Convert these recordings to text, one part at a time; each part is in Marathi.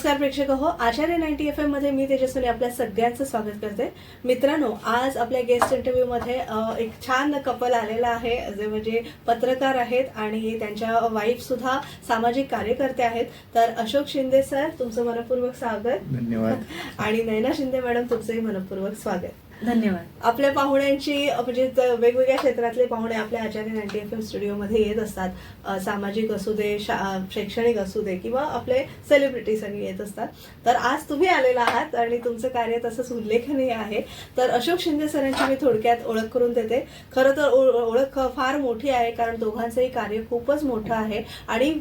नमस्कार प्रेक्षक हो, आचार्य 90 FM मध्ये मी तेजस्विनी आपल्या सगळ्यांचं स्वागत करते. मित्रांनो, आज आपल्या गेस्ट इंटरव्ह्यू मध्ये एक छान कपल आलेला आहे, जे म्हणजे पत्रकार आहेत आणि त्यांच्या वाईफ सुद्धा सामाजिक कार्यकर्ते आहेत. तर अशोक शिंदे सर, तुमचं मनपूर्वक स्वागत. धन्यवाद. आणि नयना शिंदे मॅडम, तुमचंही मनपूर्वक स्वागत. धन्यवाद. आपल्या पाहुण्यांची म्हणजे वेगवेगळ्या क्षेत्रातले पाहुणे आपल्या आचार्य 90 FM स्टुडिओमध्ये येत असतात. सामाजिक असू दे, शैक्षणिक असू दे किंवा आपले सेलिब्रिटी सगळे येत असतात. तर आज तुम्ही आलेला आहात आणि तुमचं कार्य तसंच उल्लेखनीय आहे. तर अशोक शिंदे सरांची मी थोडक्यात ओळख करून देते. खरं तर ओळख फार मोठी आहे, कारण दोघांचंही कार्य खूपच मोठं आहे आणि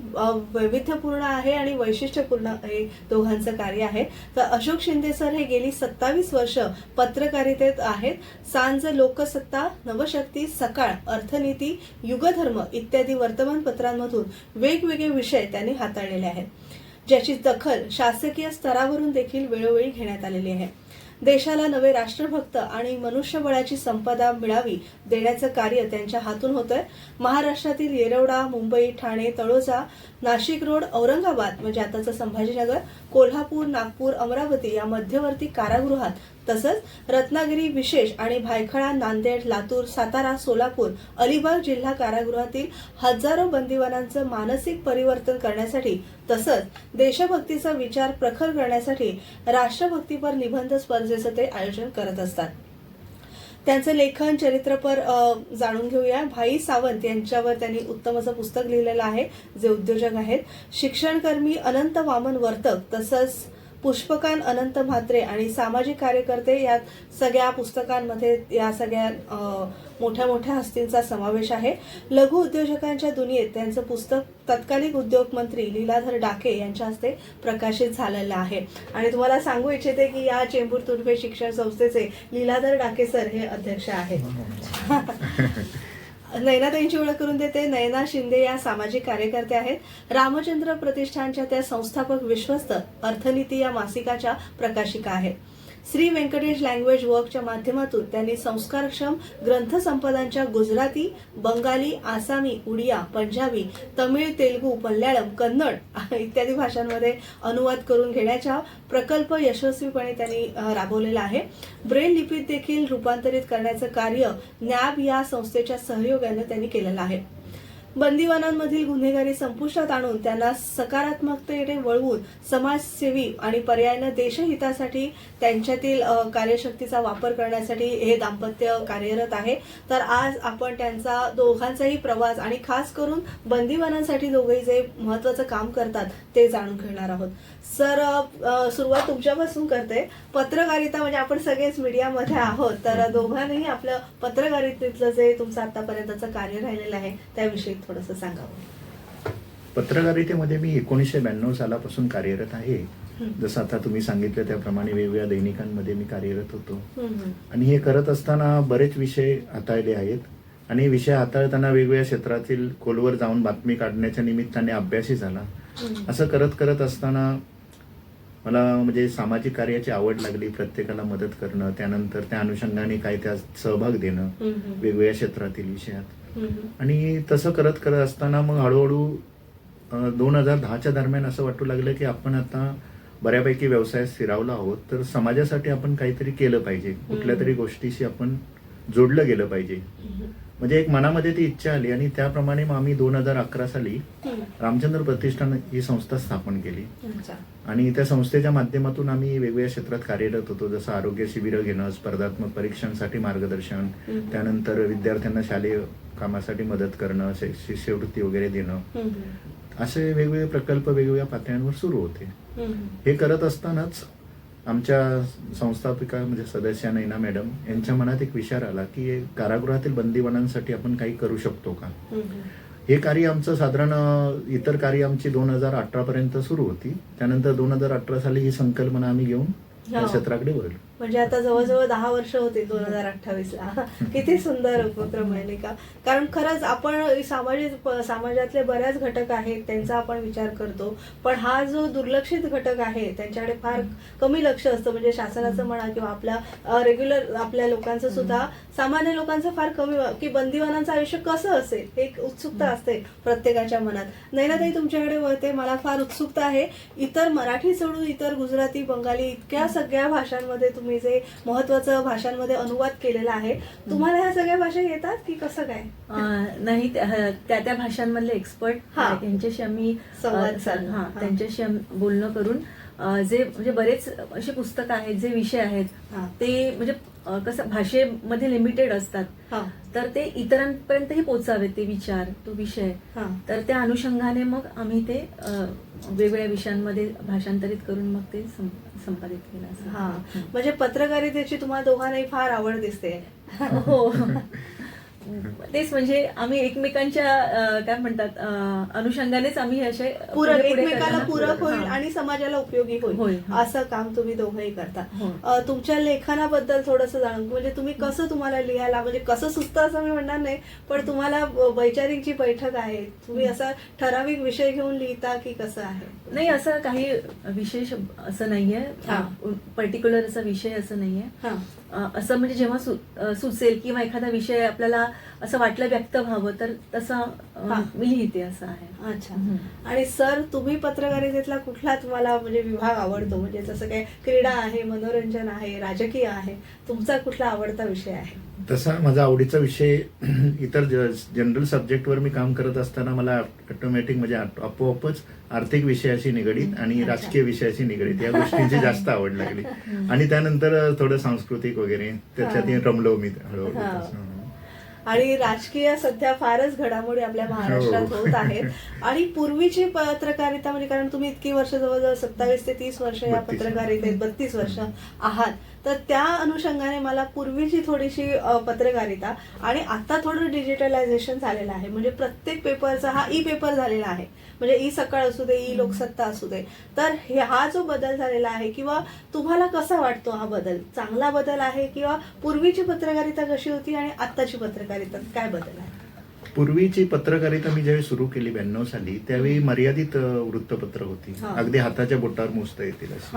वैविध्यपूर्ण आहे आणि वैशिष्ट्यपूर्ण हे दोघांचं कार्य आहे. तर अशोक शिंदे सर हे गेली 27 वर्ष पत्रकारितेत आहेत. सांज, लोकसत्ता, नवशक्ती, सकाळ, अर्थनीती, युगधर्म इत्यादी वर्तमानपत्रांमधून वेगवेगळे विषय त्यांनी हाताळलेले आहेत, ज्याची दखल शासकीय स्तरावरून देखील वेळोवेळी घेण्यात आलेली आहे. देशाला नवे राष्ट्रभक्त आणि मनुष्यबळाची संपदा मिळावी देण्याचं कार्य त्यांच्या हातून होतंय. महाराष्ट्रातील येरवडा, मुंबई, ठाणे, तळोजा, नाशिक रोड, औरंगाबाद म्हणजे आताचं संभाजीनगर, कोल्हापूर, नागपूर, अमरावती या मध्यवर्ती कारागृहात, तसंच रत्नागिरी विशेष आणि भायखळा, नांदेड, लातूर, सातारा, सोलापूर, अलिबाग जिल्हा कारागृहातील हजारो बंदिवानांचं मानसिक परिवर्तन करण्यासाठी तसंच देशभक्तीचा विचार प्रखर करण्यासाठी राष्ट्रभक्तीपर निबंध स्पर्धेचं ते आयोजन करत असतात. त्यांचं लेखन, चरित्रपर जाणून घेऊया. भाई सावंत यांच्यावर त्यांनी उत्तम असं पुस्तक लिहिलेलं आहे, जे उद्योजक आहेत. शिक्षणकर्मी अनंत वामन वर्तक, तसंच पुष्पकान अनंत म्हात्रे आणि सामाजिक कार्यकर्ते या सगळ्या पुस्तकांमध्ये या सगळ्या मोठ्या मोठ्या हस्तींचा समावेश आहे. लघु उद्योजकांच्या दुनियेत त्यांचं पुस्तक तत्कालीन उद्योग मंत्री लीलाधर डाके यांच्या हस्ते प्रकाशित झालेलं आहे. आणि तुम्हाला सांगू इच्छिते की या चेंबूर तुर्भे शिक्षण संस्थेचे लीलाधर डाके सर हे अध्यक्ष आहेत. नयना त्यांची ओळख करून देते. नयना शिंदे या सामाजिक कार्यकर्त्या आहेत. रामचंद्र प्रतिष्ठानच्या त्या संस्थापक विश्वस्त, अर्थनीती या मासिकाच्या प्रकाशिका आहेत. श्री व्यंकटेश लँग्वेज वर्कच्या माध्यमातून त्यांनी संस्कारक्षम ग्रंथसंपदांच्या गुजराती, बंगाली, आसामी, उडिया, पंजाबी, तमिळ, तेलुगू, मल्याळम, कन्नड इत्यादी भाषांमध्ये अनुवाद करून घेण्याचा प्रकल्प यशस्वीपणे त्यांनी राबवलेला आहे. ब्रेल लिपीत देखील रूपांतरित करण्याचं कार्य नॅब या संस्थेच्या सहयोगाने त्यांनी केलेलं आहे. बंदिवानांमधील गुन्हेगारी संपुष्टात आणून त्यांना सकारात्मकतेने वळवून समाजसेवी आणि पर्यायाने देशहितासाठी त्यांच्यातील कार्यशक्तीचा वापर करण्यासाठी हे दाम्पत्य कार्यरत आहे. तर आज आपण त्यांचा दोघांचाही प्रवास आणि खास करून बंदिवानांसाठी दोघेही जे महत्वाचं काम करतात ते जाणून घेणार आहोत. सर, सुरुवात तुमच्यापासून करते. पत्रकारिता म्हणजे आपण सगळेच मीडियामध्ये आहोत, तर दोघांनीही आपलं पत्रकारितेतलं जे तुमचं आतापर्यंतचं कार्य राहिलेलं आहे त्याविषयी थोडंसं सांगावं. पत्रकारितेमध्ये मी 1992 सालापासून कार्यरत आहे. जसं आता तुम्ही सांगितलं त्याप्रमाणे वेगवेगळ्या दैनिकांमध्ये मी कार्यरत होतो. आणि हे करत असताना बरेच विषय हाताळले आहेत आणि विषय हाताळताना वेगवेगळ्या क्षेत्रातील खोलवर जाऊन बातमी काढण्याच्या निमित्ताने अभ्यासही झाला. असं करत करत असताना मला म्हणजे सामाजिक कार्याची आवड लागली, प्रत्येकाला मदत करणं, त्यानंतर त्या अनुषंगाने काय त्यात सहभाग देणं वेगवेगळ्या क्षेत्रातील विषयात. आणि तसं करत करत असताना मग हळूहळू 2010च्या दरम्यान असं वाटू लागलं की आपण आता बऱ्यापैकी व्यवसायात स्थिरावलो आहोत, तर समाजासाठी आपण काहीतरी केलं पाहिजे, कुठल्या तरी गोष्टीशी आपण जोडलं गेलं पाहिजे. म्हणजे एक मनामध्ये ती इच्छा आली आणि त्याप्रमाणे मग आम्ही 2011 साली रामचंद्र प्रतिष्ठान ही संस्था स्थापन केली. आणि त्या संस्थेच्या माध्यमातून आम्ही वेगवेगळ्या क्षेत्रात कार्यरत होतो, जसं आरोग्य शिबिरं घेणं, स्पर्धात्मक परीक्षांसाठी मार्गदर्शन, त्यानंतर विद्यार्थ्यांना शालेय कामासाठी मदत करणं, शिष्यवृत्ती वगैरे देणं, असे वेगवेगळे प्रकल्प वेगवेगळ्या पातळ्यांवर सुरू होते. हे करत असतानाच आमच्या संस्थापिका म्हणजे सदस्य नयना मॅडम यांच्या मनात एक विचार आला की कारागृहातील बंदिवानांसाठी आपण काही करू शकतो का. हे कार्य आमचं साधारण इतर कार्य आमची 2018 पर्यंत सुरू होती. त्यानंतर 2018 साली ही संकल्पना आम्ही घेऊन या क्षेत्राकडे वळलो. म्हणजे आता जवळजवळ 10 वर्ष होते 2028ला. किती सुंदर उपक्रम आहे नाही का? कारण खरंच आपण समाजातले बऱ्याच घटक आहेत त्यांचा आपण विचार करतो, पण हा जो दुर्लक्षित घटक आहे त्यांच्याकडे फार कमी लक्ष असतं. म्हणजे शासनाचं म्हणा किंवा आपल्या रेग्युलर आपल्या लोकांचं सुद्धा, सामान्य लोकांचं फार कमी, की बंदीवानांचं आयुष्य कसं असेल एक उत्सुकता असते प्रत्येकाच्या मनात. नैनाताई, तुमच्याकडे वळते, मला फार उत्सुकता आहे. इतर मराठी सोडून इतर गुजराती, बंगाली इतक्या सगळ्या भाषांमध्ये तुम्ही जे महत्वाचं भाषांमध्ये अनुवाद केलेला आहे, तुम्हाला ह्या सगळ्या भाषा येतात की कसं काय? नाही, त्या भाषांमधले एक्सपर्ट यांच्याशी आम्ही संवाद साधला. त्यांच्याशी बोलणं करून जे म्हणजे बरेच असे पुस्तक आहेत, जे विषय आहेत ते म्हणजे कसं भाषेमध्ये लिमिटेड असतात, तर ते इतरांपर्यंतही पोचावेत ते विचार, तो विषय. तर त्या अनुषंगाने मग आम्ही ते वेगवेगळ्या विषयांमध्ये भाषांतरित करून मग ते संपादित केलं असं. म्हणजे पत्रकारितेची तुम्हाला दोघांनाही फार आवड दिसते. हो, तेच म्हणजे आम्ही एकमेकांच्या काय म्हणतात अनुषंगानेच आम्ही असे एकमेकाला पूरक होईल आणि समाजाला उपयोगी होईल असं काम तुम्ही दोघंही करता. तुमच्या लेखनाबद्दल थोडंसं जाणून, म्हणजे तुम्ही कसं, तुम्हाला लिहायला म्हणजे कसं सुचतं असं मी म्हणणार नाही, पण तुम्हाला वैचारिकची बैठक आहे, तुम्ही असा ठराविक विषय घेऊन लिहिता की कसं आहे? नाही, असं काही विशेष असं नाहीये, पर्टिक्युलर असा विषय असं नाहीये. असं म्हणजे जेव्हा सुचेल किंवा एखादा विषय आपल्याला असं वाटलं व्यक्त व्हावं तर तसं मी लिहिते, असं आहे. अच्छा. आणि सर, तुम्ही पत्रकारितेतला कुठला तुम्हाला म्हणजे विभाग आवडतो? म्हणजे जसं काय क्रीडा आहे, मनोरंजन आहे, राजकीय आहे, तुमचा कुठला आवडता विषय आहे? तसा माझा आवडीचा विषय इतर जनरल सब्जेक्टवर मी काम करत असताना मला ऑटोमॅटिक म्हणजे आपोआपच आर्थिक विषयाशी निगडीत आणि राजकीय विषयाशी निगडीत या गोष्टींची जास्त आवड लागली. आणि त्यानंतर थोडं सांस्कृतिक वगैरे त्याच्यात रमलो मी हळूहळू. आणि राजकीय सध्या फारच घडामोडी आपल्या महाराष्ट्रात होत आहेत. आणि पूर्वीची पत्रकारिता म्हणजे, कारण तुम्ही इतकी वर्ष, जवळजवळ 27 ते 30 वर्ष या पत्रकारितेत, 32 वर्ष आहात, तर त्या अनुषंगाने मला पूर्वीची थोडीशी पत्रकारिता आणि आता थोडं डिजिटलायझेशन झालेलं आहे. म्हणजे प्रत्येक पेपरचा हा ई पेपर झालेला आहे. म्हणजे ई सकाळ असू दे, ई लोकसत्ता असू दे. तर हा जो बदल झालेला आहे, किंवा तुम्हाला कसा वाटतो हा बदल? चांगला बदल आहे किंवा पूर्वीची पत्रकारिता कशी होती आणि आत्ताची पत्रकारिता काय बदल आहे? पूर्वीची पत्रकारिता मी ज्यावेळी सुरू केली 92 साली, त्यावेळी मर्यादित वृत्तपत्र होती, अगदी हाताच्या बोटावर मोजता येतील अशी.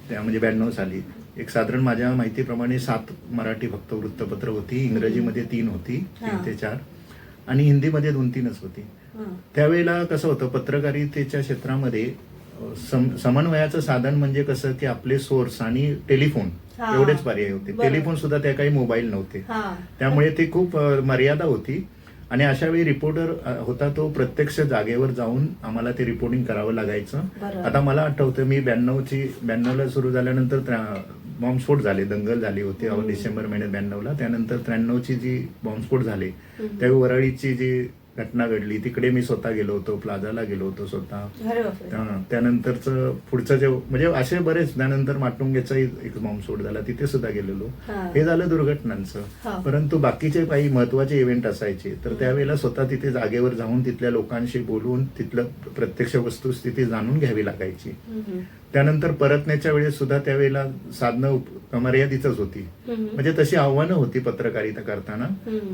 त्या म्हणजे 92 साली एक साधारण माझ्या माहितीप्रमाणे 7 मराठी फक्त वृत्तपत्र होती, इंग्रजीमध्ये 3 होती, 3 ते 4, आणि हिंदीमध्ये 2-3च होती. त्यावेळेला कसं होतं, पत्रकारितेच्या क्षेत्रामध्ये समन्वयाचं साधन म्हणजे कसं की आपले सोर्स आणि टेलिफोन एवढेच पर्याय होते. टेलिफोन सुद्धा त्या काही मोबाईल नव्हते, त्यामुळे ती खूप मर्यादा होती. आणि अशा वेळी रिपोर्टर होता तो प्रत्यक्ष जागेवर जाऊन आम्हाला ते रिपोर्टिंग करावं लागायचं. आता मला आठवतं, मी 92ला सुरू झाल्यानंतर बॉम्बस्फोट झाले, दंगल झाली होती डिसेंबर महिन्यात 92ला. त्यानंतर 93ची जी बॉम्बस्फोट झाले त्यावेळी वराडीची जी घटना घडली, तिकडे मी स्वतः गेलो होतो, प्लाझाला गेलो होतो स्वतः. त्यानंतरच पुढचं जे म्हणजे असे बरेच, त्यानंतर माटुंग्याचा एक बॉम्बस्फोट झाला, तिथे सुद्धा गेलेलो. हे झालं दुर्घटनांचं. परंतु बाकीचे काही महत्वाचे इव्हेंट असायचे तर त्यावेळेला स्वतः तिथे जागेवर जाऊन तिथल्या लोकांशी बोलून तिथलं प्रत्यक्ष वस्तुस्थिती जाणून घ्यावी लागायची. त्यानंतर परतण्याच्या वेळेस सुद्धा त्यावेळेला साधनं मर्यादितच होती. म्हणजे तशी आव्हानं होती पत्रकारिता करताना,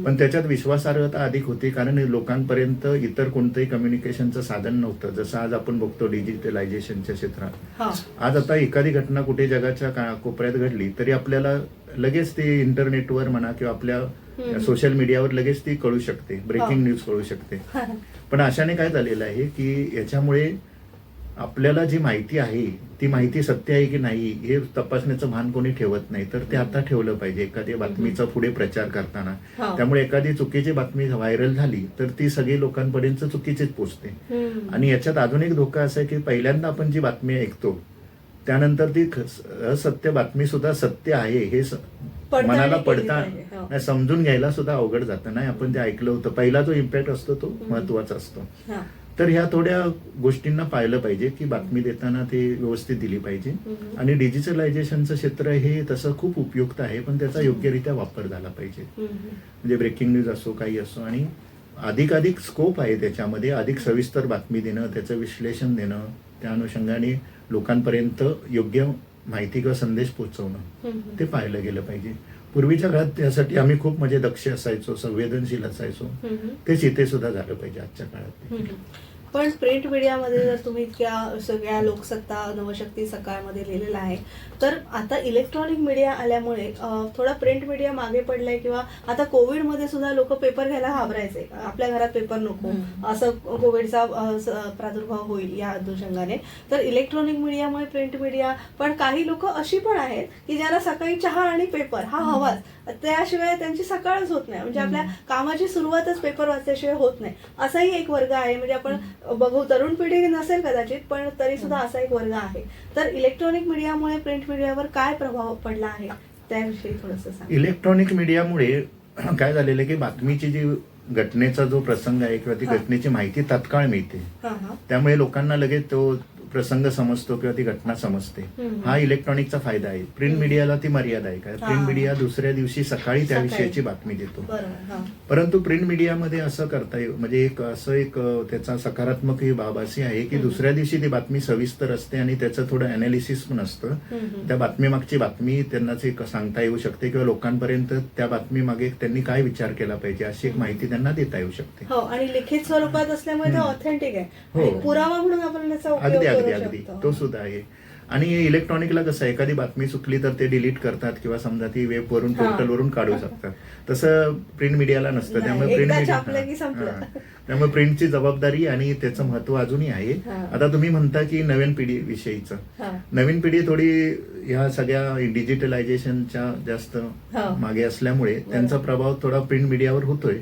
पण त्याच्यात विश्वासार्हता अधिक होती, कारण लोकांपर्यंत इतर कोणतंही कम्युनिकेशनचं साधन नव्हतं. जसं आज आपण बघतो डिजिटलायझेशनच्या क्षेत्रात, आज आता एखादी घटना कुठे जगाच्या कोपऱ्यात घडली तरी आपल्याला लगेच ती इंटरनेटवर म्हणा किंवा आपल्या सोशल मीडियावर लगेच ती कळू शकते, ब्रेकिंग न्यूज कळू शकते. पण अशाने काय झालेलं आहे की याच्यामुळे आपल्याला जी माहिती आहे ती माहिती सत्य आहे की नाही हे तपासण्याचं भान कोणी ठेवत नाही. तर ते आता ठेवलं पाहिजे एखाद्या बातमीचा पुढे प्रचार करताना. त्यामुळे एखादी चुकीची बातमी व्हायरल झाली तर ती सगळी लोकांपर्यंत चुकीचीच पोचते. आणि याच्यात अजून एक धोका असा आहे की पहिल्यांदा आपण जी बातमी ऐकतो त्यानंतर ती असत्य बातमी सुद्धा सत्य आहे हे मनाला पडता समजून घ्यायला सुद्धा अवघड जातं. नाही, आपण ते ऐकलं होतं, पहिला जो इम्पॅक्ट असतो तो महत्वाचा असतो. तर ह्या थोड्या गोष्टींना पाहिलं पाहिजे की बातमी देताना ते व्यवस्थित दिली पाहिजे. आणि डिजिटलायझेशनचं क्षेत्र हे तसं खूप उपयुक्त आहे, पण त्याचा योग्यरित्या वापर झाला पाहिजे. म्हणजे ब्रेकिंग न्यूज असो, काही असो, आणि अधिकाधिक स्कोप आहे त्याच्यामध्ये, अधिक सविस्तर बातमी देणं, त्याचं विश्लेषण देणं, त्या अनुषंगाने लोकांपर्यंत योग्य माहिती किंवा संदेश पोहोचवणं ते पाहिलं गेलं पाहिजे. पूर्वीच्या काळात त्यासाठी आम्ही खूप म्हणजे दक्ष असायचो, संवेदनशील असायचो. तेच इथे सुद्धा झालं पाहिजे आजच्या काळात. पण प्रिंट मीडियामध्ये जर तुम्ही इतक्या सगळ्या लोकसत्ता नवशक्ती सकाळमध्ये लिहिलेलं आहे, तर आता इलेक्ट्रॉनिक मीडिया आल्यामुळे थोडा प्रिंट मीडिया मागे पडलाय, किंवा आता कोविडमध्ये सुद्धा लोक पेपर घ्यायला घाबरायचे, आपल्या घरात पेपर नको असं कोविडचा प्रादुर्भाव होईल या अनुषंगाने. तर इलेक्ट्रॉनिक मीडियामुळे प्रिंट मीडिया, पण काही लोक अशी पण आहेत की ज्यांना सकाळी चहा आणि पेपर हा हवाच, त्याशिवाय त्यांची सकाळच होत नाही, म्हणजे आपल्या कामाची सुरुवातच पेपर वाचल्याशिवाय होत नाही, असाही एक वर्ग आहे. म्हणजे आपण बघू, तरुण पिढी नसेल कदाचित, पण तरी सुद्धा असा एक वर्ग आहे. तर इलेक्ट्रॉनिक मीडियामुळे प्रिंट मीडियावर काय प्रभाव पडला आहे त्याविषयी थोडंसं सांगा. इलेक्ट्रॉनिक मीडियामुळे काय झालेलं आहे की बातमीची जी घटनेचा जो प्रसंग आहे किंवा ती घटनेची माहिती तात्काळ मिळते, त्यामुळे लोकांना लगेच तो प्रसंग समजतो किंवा ती घटना समजते. हा इलेक्ट्रॉनिकचा फायदा आहे. प्रिंट मीडियाला ती मर्यादा आहे. काय, प्रिंट मीडिया दुसऱ्या दिवशी सकाळी त्या विषयाची बातमी देतो. परंतु प्रिंट मीडियामध्ये असं करता येईल, म्हणजे एक त्याचा सकारात्मक ही बाब अशी आहे की दुसऱ्या दिवशी ती बातमी सविस्तर असते आणि त्याचं थोडं अनालिसिस पण असतं. त्या बातमीमागची बातमी त्यांना सांगता येऊ शकते किंवा लोकांपर्यंत त्या बातमीमागे त्यांनी काय विचार केला पाहिजे अशी एक माहिती त्यांना देता येऊ शकते. हो, आणि लिखित स्वरूपात असल्यामुळे ते ऑथेंटिक आहे. पुरावा म्हणून आपण त्याचा अगदी तो सुद्धा आहे. आणि इलेक्ट्रॉनिकला कसं आहे, एखादी बातमी चुकली तर ते डिलीट करतात किंवा समजा ती वेबवरून पोर्टलवरून काढू शकतात. तसं प्रिंट मीडियाला नसतं. त्यामुळे प्रिंटची जबाबदारी आणि त्याचं महत्व अजूनही आहे. आता तुम्ही म्हणता की नवीन पिढी विषयीचं, नवीन पिढी थोडी ह्या सगळ्या डिजिटलायझेशनच्या जास्त मागे असल्यामुळे त्यांचा प्रभाव थोडा प्रिंट मीडियावर होतोय.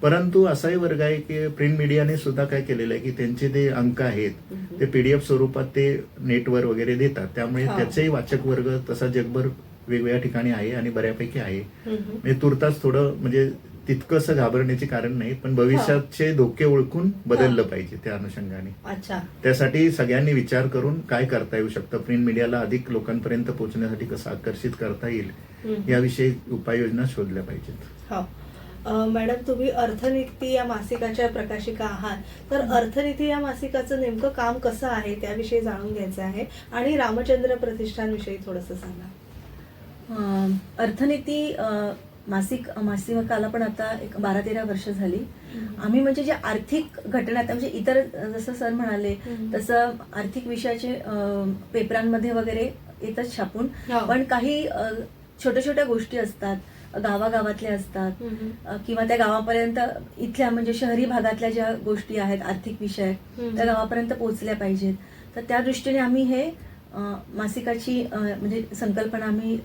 परंतु असाही वर्ग आहे की प्रिंट मीडियाने सुद्धा काय केलेलं आहे की त्यांचे ते अंक आहेत ते पीडीएफ स्वरूपात ते नेटवर वगैरे देतात. त्यामुळे त्याचेही वाचक वर्ग तसा जगभर वेगवेगळ्या ठिकाणी आहे आणि बऱ्यापैकी आहे. म्हणजे तुर्तास थोडं म्हणजे तितकंसं घाबरण्याचे कारण नाही, पण भविष्याचे धोके ओळखून बदललं पाहिजे त्या अनुषंगाने. त्यासाठी सगळ्यांनी विचार करून काय करता येऊ शकतं, प्रिंट मीडियाला अधिक लोकांपर्यंत पोहोचण्यासाठी कसं आकर्षित करता येईल याविषयी उपाययोजना शोधल्या पाहिजेत. मॅडम, तुम्ही अर्थनीती या मासिकाच्या प्रकाशिका आहात, तर अर्थनीती या मासिकाचं नेमकं काम कसं आहे त्याविषयी जाणून घ्यायचं आहे, आणि रामचंद्र प्रतिष्ठानविषयी थोडंसं सांगा. अर्थनीती मासिकाला पण आता एक 12-13 वर्ष झाली. आम्ही म्हणजे जे आर्थिक घटना, म्हणजे इतर जसं सर म्हणाले तसं आर्थिक विषयाचे पेपरांमध्ये वगैरे येतच छापून, पण काही छोट्या छोट्या गोष्टी असतात, गावागावातल्या असतात किंवा त्या गावापर्यंत इथल्या म्हणजे शहरी भागातल्या ज्या गोष्टी आहेत आर्थिक विषय त्या गावापर्यंत पोहोचल्या पाहिजेत. तर त्या दृष्टीने आम्ही हे मासिकाची म्हणजे संकल्पना आम्ही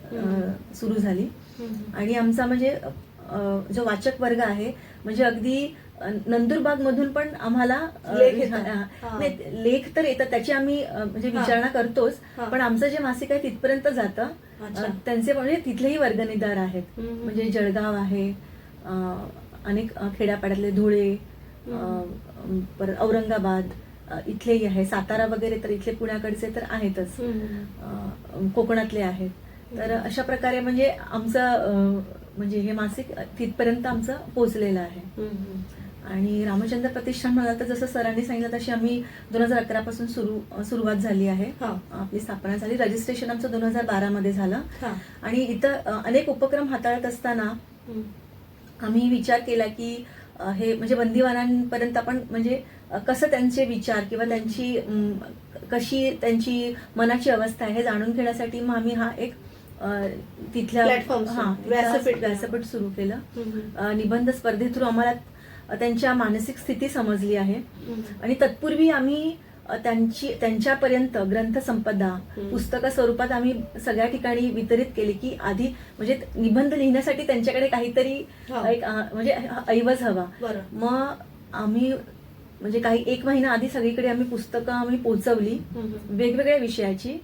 सुरू झाली. आणि आमचा म्हणजे जो वाचक वर्ग आहे म्हणजे अगदी नंदुरबाग मधून पण आम्हाला लेख तर येतात, त्याची आम्ही म्हणजे विचारणा करतोच, पण आमचं जे मासिक आहे तिथपर्यंत जातं. त्यांचे म्हणजे तिथलेही वर्गणीदार आहेत, म्हणजे जळगाव आहे, अनेक खेड्यापाड्यातले, धुळे, परत औरंगाबाद इथलेही आहे, सातारा वगैरे, तर इथले पुण्याकडचे तर आहेतच, कोकणातले आहेत. तर अशा प्रकारे म्हणजे आमचं म्हणजे हे मासिक तिथपर्यंत आमचं पोहोचलेलं आहे. आणि रामचंद्र प्रतिष्ठान म्हणाल तर जसं सरांनी सांगितलं तशी आम्ही 2011 पासून सुरुवात झाली आहे, आपली स्थापना झाली. रजिस्ट्रेशन आमचं 2012 मध्ये झालं. आणि इथं अनेक उपक्रम हाताळत असताना आम्ही विचार केला की हे म्हणजे बंदीवानांपर्यंत आपण म्हणजे कसं त्यांचे विचार किंवा त्यांची कशी त्यांची मनाची अवस्था आहे हे जाणून घेण्यासाठी मग आम्ही हा एक तिथल्या व्यासपीठ सुरू केलं. निबंध स्पर्धे थ्रू आम्हाला त्यांच्या मानसिक स्थिती समजली आहे. आणि तत्पूर्वी आम्ही त्यांच्यापर्यंत ग्रंथसंपदा पुस्तका स्वरूपात आम्ही सगळ्या ठिकाणी वितरित केली की आधी म्हणजे निबंध लिहिण्यासाठी त्यांच्याकडे काहीतरी एक म्हणजे ऐवज हवा. मग आम्ही म्हणजे काही 1 महिना आधी सगळीकडे आम्ही पुस्तकं आम्ही पोहोचवली वेगवेगळ्या विषयाची.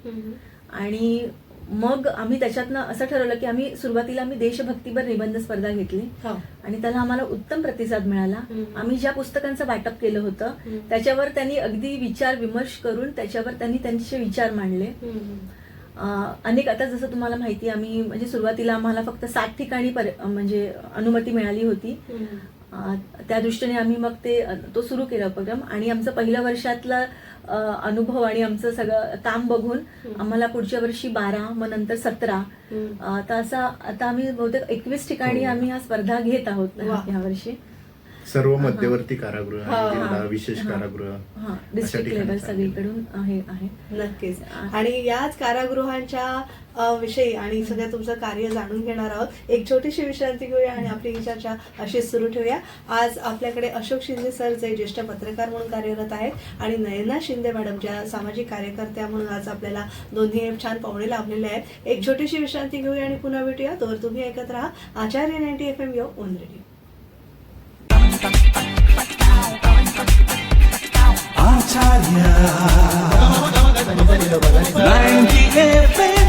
आणि मग आम्ही त्याच्यातनं असं ठरवलं की आम्ही सुरुवातीला देशभक्तीपर निबंध स्पर्धा घेतली आणि त्याला आम्हाला उत्तम प्रतिसाद मिळाला. आम्ही ज्या पुस्तकांचं वाटप केलं होतं त्याच्यावर त्यांनी अगदी विचार विमर्श करून त्याच्यावर त्यांनी त्यांचे विचार मांडले. अनेक आता जसं तुम्हाला माहिती आम्ही म्हणजे सुरुवातीला आम्हाला फक्त 7 ठिकाणी म्हणजे अनुमती मिळाली होती. त्या दृष्टीने आम्ही मग तो सुरू केला उपक्रम. आणि आमचं पहिल्या वर्षातला अनुभव आणि आमचं सगळं काम बघून आम्हाला पुढच्या वर्षी 12, मग नंतर 17, तर असं आता आम्ही बहुतेक 21 ठिकाणी आम्ही ह्या स्पर्धा घेत आहोत यावर्षी. सर्व मध्यवर्ती कारागृह, जिल्हा विशेष कारागृह, डिस्ट्रिक्ट लेवल सगळीकडून आहे. नक्कीच. आणि याच कारागृहांच्या विषयी आणि सगळं तुमचं कार्य जाणून घेणार आहोत. एक छोटीशी विश्रांती घेऊया आणि आपली ही चर्चा अशीच सुरू ठेवूया. आज आपल्याकडे अशोक शिंदे सर जे ज्येष्ठ पत्रकार म्हणून कार्यरत आहेत आणि नयना शिंदे मॅडम ज्या सामाजिक कार्यकर्त्या म्हणून आज आपल्याला दोन्ही छान पाहुणे लाभलेले आहेत. एक छोटीशी विश्रांती घेऊया आणि पुन्हा भेटूया. तोवर तुम्ही ऐकत राहा आचार्य 90 FM your on radio. Acharya 90 FM.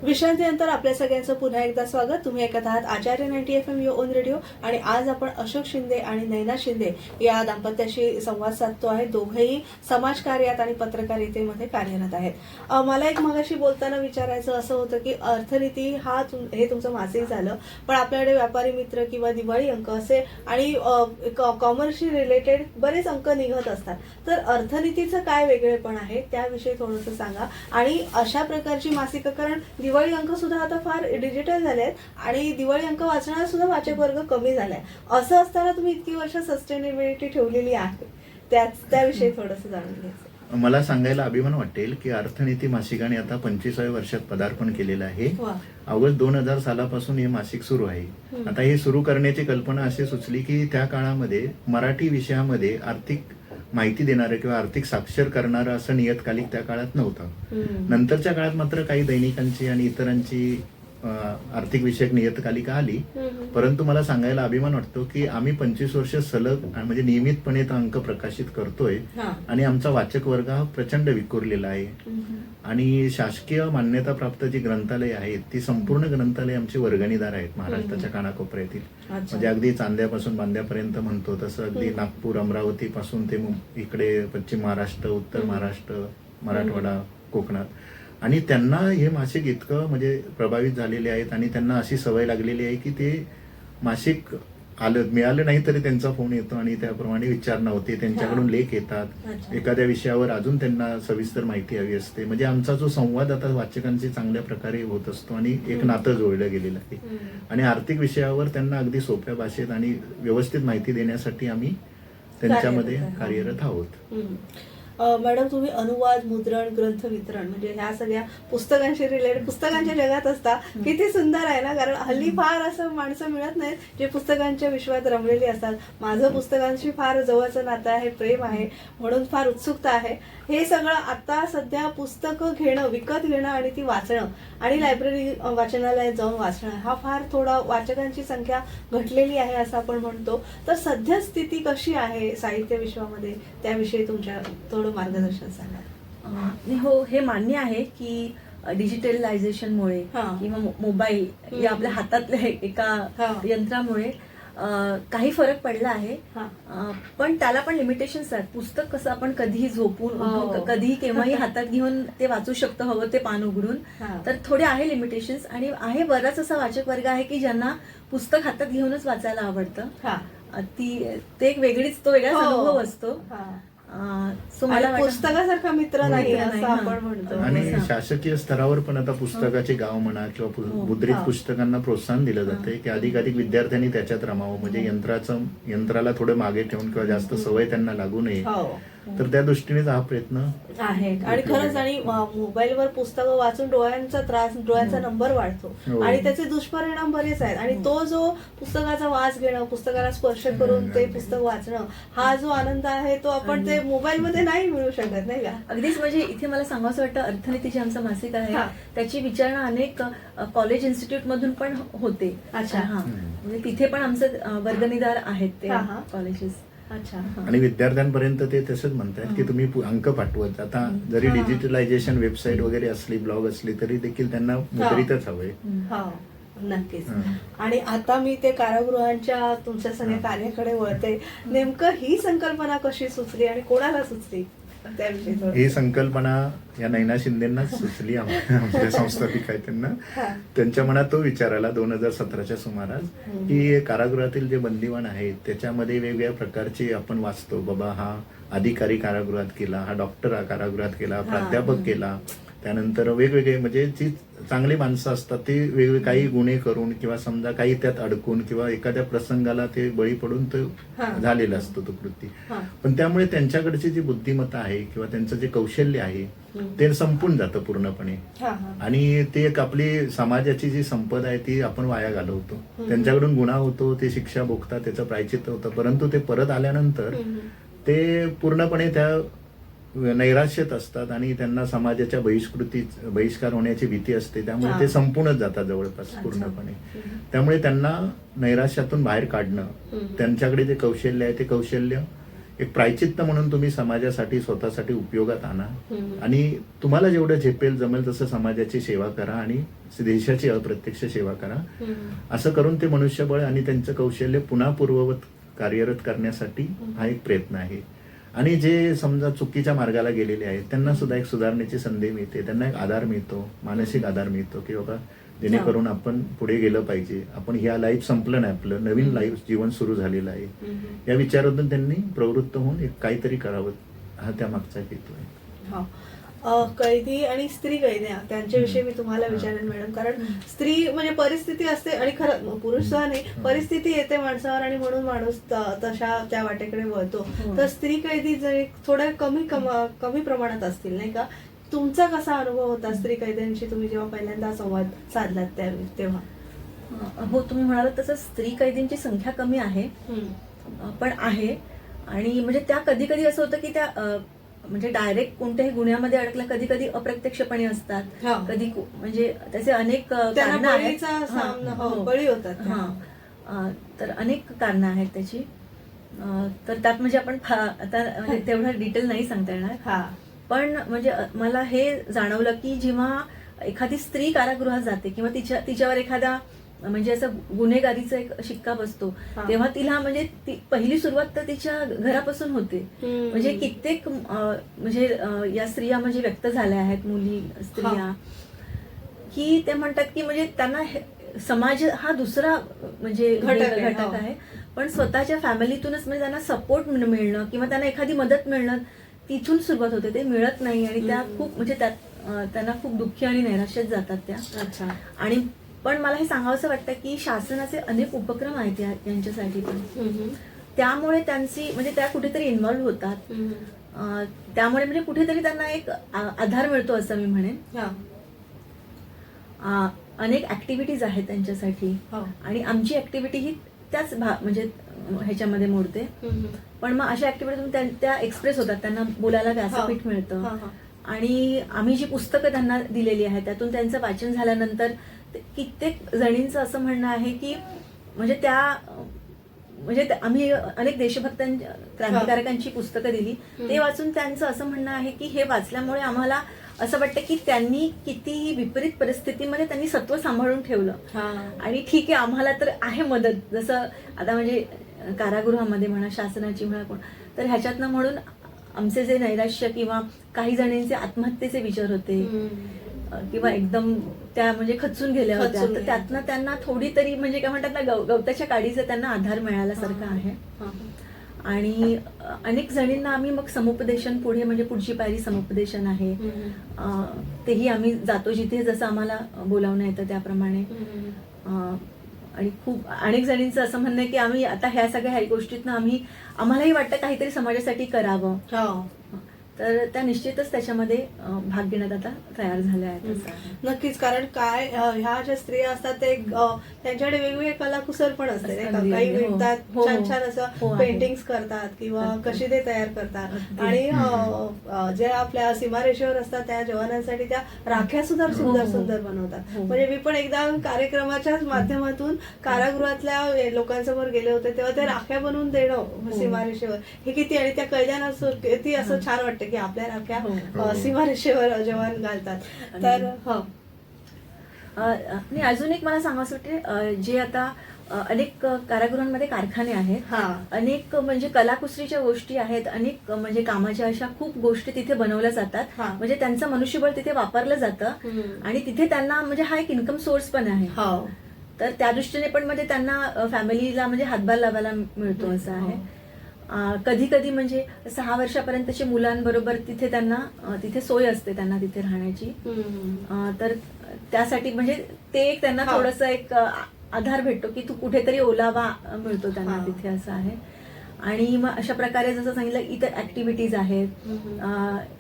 विश्रांतीनंतर आपल्या सगळ्यांचं पुन्हा एकदा स्वागत. तुम्ही ऐकत आहात आचार्य 90 FM युअर ओन रेडिओ आणि आज आपण अशोक शिंदे आणि नयना शिंदे या दाम्पत्याशी संवाद साधतो आहे. दोघेही समाजकार्यात आणि पत्रकारितेमध्ये कार्यरत आहेत. मला एक मगाशी बोलताना विचारायचं असं होतं की अर्थनीती हे तुमचं मासिक झालं, पण आपल्याकडे व्यापारी मित्र किंवा दिवाळी अंक असे आणि कॉमर्सशी रिलेटेड बरेच अंक निघत असतात. तर अर्थनीतीचं काय वेगळेपण आहे त्याविषयी थोडंसं सांगा. आणि अशा प्रकारची मासिकं, कारण दिवाळी अंक सुद्धा आता फार डिजिटल झाले आहेत आणि दिवाळी अंक वाचणारा सुद्धा वाचक वर्ग कमी झालाय. असं असताना तुम्ही इतकी वर्ष सस्टेनेबिलिटी ठेवलेली आहे, त्याविषयी थोडंसं जाणून घ्यायचं. मला सांगायला अभिमान वाटेल की अर्थनीती मासिकाने आता 25व्या वर्षात पदार्पण केलेलं आहे. ऑगस्ट 2000 सालापासून हे मासिक सुरू आहे. आता हे सुरू करण्याची कल्पना अशी सुचली की त्या काळामध्ये मराठी विषयामध्ये आर्थिक माहिती देणारं किंवा आर्थिक साक्षर करणारं असं नियतकालिक त्या काळात नव्हतं. नंतरच्या काळात मात्र काही दैनिकांची आणि इतरांची आर्थिक विषयक नियतकालिका आली. परंतु मला सांगायला अभिमान वाटतो की आम्ही 25 वर्ष सलग म्हणजे नियमितपणे तो अंक प्रकाशित करतोय आणि आमचा वाचक वर्ग हा प्रचंड विखुरलेला आहे. आणि शासकीय मान्यता प्राप्त जी ग्रंथालय आहेत ती संपूर्ण ग्रंथालय आमचे वर्गणीदार आहेत महाराष्ट्राच्या कानाकोपऱ्यातील. म्हणजे अगदी चांद्यापासून बांद्यापर्यंत म्हणतो तसं अगदी नागपूर, अमरावती पासून ते इकडे पश्चिम महाराष्ट्र, उत्तर महाराष्ट्र, मराठवाडा, कोकणात. आणि त्यांना हे मासिक इतकं म्हणजे प्रभावित झालेले आहेत आणि त्यांना अशी सवय लागलेली आहे की ते मासिक मिळालं नाही तरी त्यांचा फोन येतो आणि त्याप्रमाणे विचारणा होते. त्यांच्याकडून लेख येतात, एखाद्या विषयावर अजून त्यांना सविस्तर माहिती हवी असते. म्हणजे आमचा जो संवाद आता वाचकांशी चांगल्या प्रकारे होत असतो आणि एक नातं जोडलं गेलेलं आहे. आणि आर्थिक विषयावर त्यांना अगदी सोप्या भाषेत आणि व्यवस्थित माहिती देण्यासाठी आम्ही त्यांच्यामध्ये कार्यरत आहोत. मॅडम, तुम्ही अनुवाद, मुद्रण, ग्रंथ वितरण म्हणजे ह्या सगळ्या पुस्तकांशी रिलेटेड पुस्तकांच्या जगात असता. किती सुंदर आहे ना, कारण हल्ली फार असं माणसं मिळत नाहीत जे पुस्तकांच्या विश्वात रमलेली असतात. माझं पुस्तकांशी फार जवळचं नातं आहे, प्रेम आहे, म्हणून फार उत्सुकता आहे. हे सगळं आता सध्या पुस्तकं घेणं, विकत घेणं आणि ती वाचणं आणि लायब्ररी वाचनालयात जाऊन वाचणं हा फार थोडा वाचकांची संख्या घटलेली आहे असं आपण म्हणतो. तर सध्या स्थिती कशी आहे साहित्य विश्वामध्ये, त्याविषयी तुमच्या थोडं मार्गदर्शन सांगा. हो, हे मान्य आहे की डिजिटलायझेशनमुळे किंवा मोबाईल या आपल्या हातातल्या एका यंत्रामुळे काही फरक पडला आहे. पण त्याला पण लिमिटेशन्स आहेत. पुस्तक कसं आपण कधीही झोपून कधीही केव्हाही हातात घेऊन ते वाचू शकतो, हवं ते पान उघडून. तर थोडे आहे लिमिटेशन्स. आणि आहे बराच असा वाचक वर्ग आहे की ज्यांना पुस्तक हातात घेऊनच वाचायला आवडतं. ते एक वेगळाच अनुभव असतो. मला पुस्तकासारखा मित्र नाही असं आपण म्हणतो. आणि शासकीय स्तरावर पण आता पुस्तकाचे गाव म्हणा किंवा मुद्रित पुस्तकांना प्रोत्साहन दिलं जाते की अधिकाधिक विद्यार्थ्यांनी त्याच्यात रमावं. म्हणजे यंत्राला थोडं मागे ठेवून किंवा जास्त सवय त्यांना लागू नये. तर त्या दृष्टीनेच हा प्रयत्न आहे. आणि खरंच, आणि मोबाईलवर पुस्तकं वाचून डोळ्यांचा त्रास, डोळ्यांचा नंबर वाढतो आणि त्याचे दुष्परिणाम बरेच आहेत. आणि तो जो पुस्तकाचा वास घेणं, पुस्तकाला स्पर्श करून ते पुस्तक वाचणं, हा जो आनंद आहे तो आपण ते मोबाईल मध्ये नाही मिळू शकत, नाही का? अगदीच. म्हणजे इथे मला सांगावं वाटतं, अर्थनीती जे आमचं मासिक आहे त्याची विचारणा अनेक कॉलेज इन्स्टिट्यूट मधून पण होते. अच्छा. म्हणजे तिथे पण आमचं वर्गणीदार आहेत ते कॉलेजेस. अच्छा. आणि विद्यार्थ्यांपर्यंत ते तसंच म्हणतात की तुम्ही अंक पाठवत. आता जरी डिजिटलायझेशन वेबसाईट वगैरे असली, ब्लॉग असली, तरी देखील त्यांना मुद्रितच हवंय. नक्कीच. आणि आता मी ते कारागृहांच्या तुमच्या सगळ्या कार्याकडे वळते. नेमकं ही संकल्पना कशी सुचली आणि कोणाला सुचली? त्याविषयी थोडं. ही संकल्पना या नैना शिंदेंनाच सुचली आमच्या संस्थापिका आहेत त्यांना. हा. त्यांच्या मनात तो विचार आला 2017च्या सुमारास की कारागृहातील जे बंदिवान आहेत त्याच्यामध्ये वेगवेगळ्या प्रकारचे आपण वाचतो, बाबा हा अधिकारी कारागृहात केला, हा डॉक्टर कारागृहात केला, प्राध्यापक केला, त्यानंतर वेगवेगळे म्हणजे जी चांगली माणसं असतात ते वेगवेगळे काही गुन्हे करून किंवा समजा काही त्यात अडकून किंवा एखाद्या प्रसंगाला ते बळी पडून तो झालेला असतो तो कृती. पण त्यामुळे त्यांच्याकडची जी बुद्धिमत्ता आहे किंवा त्यांचं जे कौशल्य आहे ते संपून जातं पूर्णपणे आणि ते एक आपली समाजाची जी संपदा आहे ती आपण वाया घालवतो. त्यांच्याकडून गुन्हा होतो, ते शिक्षा भोगतात, त्याचं प्रायचित्त होतं, परंतु ते परत आल्यानंतर ते पूर्णपणे त्या नैराश्यत असतात आणि त्यांना समाजाच्या बहिष्कार होण्याची भीती असते, त्यामुळे ते संपूर्णच जातात जवळपास पूर्णपणे. त्यामुळे त्यांना नैराश्यातून बाहेर काढणं, त्यांच्याकडे जे कौशल्य आहे ते कौशल्य एक प्रायचित्त म्हणून तुम्ही समाजासाठी स्वतःसाठी उपयोगात आणा आणि तुम्हाला जेवढं झेपेल जमेल तसं समाजाची सेवा करा आणि देशाची अप्रत्यक्ष सेवा करा. असं करून ते मनुष्यबळ आणि त्यांचं कौशल्य पुन्हा पूर्ववत कार्यरत करण्यासाठी हा एक प्रयत्न आहे. आणि जे समजा चुकीच्या मार्गाला गेलेले आहेत त्यांना सुद्धा एक सुधारण्याची संधी मिळते, त्यांना एक आधार मिळतो, मानसिक आधार मिळतो की बाबा जेणेकरून आपण पुढे गेलं पाहिजे, आपण ह्या लाईफ संपलं नाही, आपलं नवीन लाईफ जीवन सुरू झालेलं आहे, या विचारातून त्यांनी प्रवृत्त होऊन एक काहीतरी करावं हा त्या मागचा हेतू आहे. कैदी आणि स्त्री कैद्या त्यांच्याविषयी मी तुम्हाला विचारेन मॅडम, कारण स्त्री म्हणजे परिस्थिती असते आणि खरं पुरुष सुद्धा नाही, परिस्थिती येते माणसावर आणि म्हणून माणूस तशा त्या वाटेकडे वळतो. तर स्त्री कैदी जर थोड्या कमी प्रमाणात असतील नाही का, तुमचा कसा अनुभव होता स्त्री कैद्यांशी तुम्ही जेव्हा पहिल्यांदा संवाद साधलात तेव्हा? हो, तुम्ही म्हणालात तसं स्त्री कैदींची संख्या कमी आहे, पण आहे. आणि म्हणजे त्या कधी कधी असं होतं की त्या म्हणजे डायरेक्ट कोणत्याही गुन्ह्यामध्ये अडकल्या, कधी कधी अप्रत्यक्षपणे असतात, कधी म्हणजे त्याचे अनेक कारण आहेत, बळी होतात. तर अनेक कारणं आहेत त्याची. तर त्यात म्हणजे आपण आता म्हणजे तेवढं डिटेल नाही सांगता येणार, पण म्हणजे मला हे जाणवलं की जेव्हा एखादी स्त्री कारागृहात जाते किंवा तिच्यावर एखादा म्हणजे असं गुन्हेगारीचा एक शिक्का बसतो, तेव्हा तिला म्हणजे पहिली सुरुवात तर तिच्या घरापासून होते. म्हणजे कित्येक म्हणजे या स्त्रिया म्हणजे व्यक्त झाल्या आहेत, मुली स्त्रिया, की ते म्हणतात की म्हणजे त्यांना समाज हा दुसरा म्हणजे घटक आहे, पण स्वतःच्या फॅमिलीतूनच म्हणजे त्यांना सपोर्ट मिळणं किंवा त्यांना एखादी मदत मिळणं तिथून सुरुवात होते, ते मिळत नाही आणि त्या खूप म्हणजे त्यांना खूप दुःखी आणि नैराश्यात जातात त्या. आणि पण मला हे सांगावंसं वाटतं की शासनाचे अनेक उपक्रम आहेत यांच्यासाठी पण, त्यामुळे त्यांची म्हणजे त्या कुठेतरी इन्व्हॉल्व्ह होतात, त्यामुळे म्हणजे कुठेतरी त्यांना एक आधार मिळतो असं मी म्हणेन. अनेक ऍक्टिव्हिटीज आहेत त्यांच्यासाठी आणि आमची ऍक्टिव्हिटी ही त्याच म्हणजे ह्याच्यामध्ये मोडते, पण मग अशा ऍक्टिव्हिटीतून त्या एक्सप्रेस होतात, त्यांना बोलायला व्यासपीठ मिळतं. आणि आम्ही जी पुस्तकं त्यांना दिलेली आहेत त्यातून त्यांचं वाचन झाल्यानंतर कित्येक जणींचं असं म्हणणं आहे की म्हणजे म्हणजे आम्ही अनेक देशभक्तांच्या क्रांतिकारकांची पुस्तकं दिली, ते वाचून त्यांचं असं म्हणणं आहे की हे वाचल्यामुळे आम्हाला असं वाटतं की त्यांनी कितीही विपरीत परिस्थितीमध्ये त्यांनी सत्व सांभाळून ठेवलं आणि ठीक आहे आम्हाला तर आहे मदत, जसं आता म्हणजे कारागृहामध्ये म्हणा, शासनाची म्हणा कोण, तर ह्याच्यातनं म्हणून आमचे जे नैराश्य किंवा काही जणांचे आत्महत्येचे विचार होते किंवा एकदम त्या म्हणजे खचून गेल्या होत्या, तर त्यातनं त्यांना थोडी तरी म्हणजे काय म्हणतात ना गवताच्या काडीचा त्यांना आधार मिळाल्यासारखा आहे. आणि अनेक जणींना आम्ही मग समुपदेशन पुढे म्हणजे पुढची पायरी समुपदेशन आहे, तेही आम्ही जातो जिथे जसं आम्हाला बोलावणं येतं त्याप्रमाणे. आणि खूप अनेक जणींचं असं म्हणणं आहे की आम्ही आता ह्या सगळ्या गोष्टीतनं आम्हालाही वाटतं काहीतरी समाजासाठी करावं, तर त्या निश्चितच त्याच्यामध्ये भाग घेण्यात आता तयार झाल्या आहेत. नक्कीच, कारण काय ह्या ज्या स्त्रिया असतात ते त्यांच्याकडे वेगवेगळे कलाकुसर पण असते, काही विणतात, छान छान असं पेंटिंग्स करतात किंवा कशी ते तयार करतात, आणि जे आपल्या सीमारेषेवर असतात त्या जवानांसाठी त्या राख्या सुद्धा सुंदर सुंदर बनवतात. म्हणजे मी पण एकदा कार्यक्रमाच्याच माध्यमातून कारागृहातल्या लोकांसमोर गेले होते, तेव्हा त्या राख्या बनवून देणं सीमारेषेवर हे किती, आणि त्या कैद्यांना किती असं छान वाटतं की आपल्या राख्या सीमारेषेवर जवान घालतात. तर आणि अजून एक मला सांगायचं वाटते, जे आता अनेक कारागृहांमध्ये कारखाने आहेत, हा. अनेक म्हणजे कलाकुसरीच्या गोष्टी आहेत, अनेक म्हणजे कामाच्या अशा खूप गोष्टी तिथे बनवल्या जातात. हा. म्हणजे त्यांचं मनुष्यबळ तिथे वापरलं जातं हम्म. आणि तिथे त्यांना म्हणजे हा एक इन्कम सोर्स पण आहे. हो. तर त्या दृष्टीने पण म्हणजे त्यांना फॅमिलीला म्हणजे हातभार लावायला मिळतो असं आहे. कधी कधी म्हणजे 6 वर्षापर्यंतच्या मुलांबरोबर तिथे त्यांना तिथे सोय असते त्यांना तिथे राहण्याची. हम्म. तर त्यासाठी म्हणजे ते एक त्यांना हा. थोडंसं एक आधार भेटतो की तू कुठेतरी ओलावा मिळतो त्यांना हा. तिथे असं आहे. आणि मग अशा प्रकारे जसं सांगितलं इतर ऍक्टिव्हिटीज आहेत.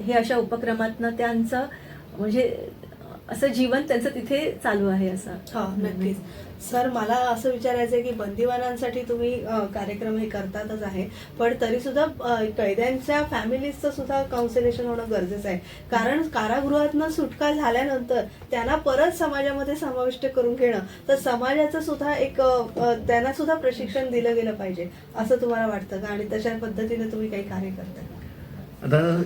हे अशा उपक्रमातनं त्यांचं म्हणजे असं जीवन त्यांचं तिथे चालू आहे असं. हा, नक्कीच. सर, मला असं विचारायचं आहे की बंदिवानांसाठी तुम्ही कार्यक्रम हे करतातच आहे, पण तरी सुद्धा कैद्यांच्या फॅमिलीजचं सुद्धा काउन्सिलेशन होणं गरजेचं आहे. कारण कारागृहातनं सुटका झाल्यानंतर त्यांना परत समाजामध्ये समाविष्ट करून घेणं, तर समाजाचं सुद्धा एक त्यांना सुद्धा प्रशिक्षण दिलं गेलं पाहिजे असं तुम्हाला वाटतं का? आणि तशा पद्धतीने तुम्ही काही कार्य करता का? आता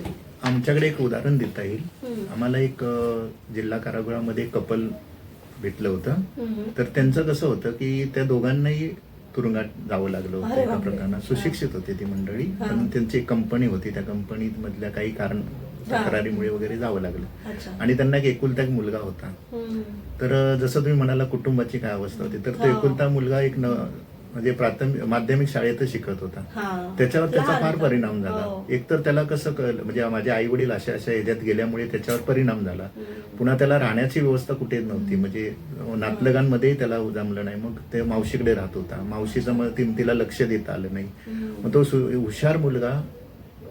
आमच्याकडे एक उदाहरण देता येईल. हम्म. आम्हाला एक जिल्हा कारागृहामध्ये कपल भेटलं होतं. हम्म. तर त्यांचं कसं होतं की त्या दोघांनाही तुरुंगात जावं लागलं होतं अरे एका बापरे. प्रकारानं. सुशिक्षित होते ती मंडळी, हा. पण त्यांची एक कंपनी होती, त्या कंपनीत मधल्या काही कारण तक्रारीमुळे वगैरे जावं लागलं. अच्छा. आणि त्यांना एक एकुलता एक मुलगा होता. हम्म. तर जसं तुम्ही म्हणाला कुटुंबाची काय अवस्था होती, तर तो हा. एकुलता मुलगा एक म्हणजे माध्यमिक शाळेतच शिकत होता. हा. त्याच्यावर त्याचा लहान फार होता. परिणाम झाला. हो. एकतर त्याला कसं कळलं, म्हणजे माझे आई वडील अशा ह्याच्यात गेल्यामुळे त्याच्यावर परिणाम झाला. हम्म. पुन्हा त्याला राहण्याची व्यवस्था कुठेच नव्हती, म्हणजे नातलगांमध्येही त्याला जमलं नाही. मग ते मावशीकडे राहत होता. मावशीचं मग तिला लक्ष देता आलं नाही. हम्म. मग तो हुशार मुलगा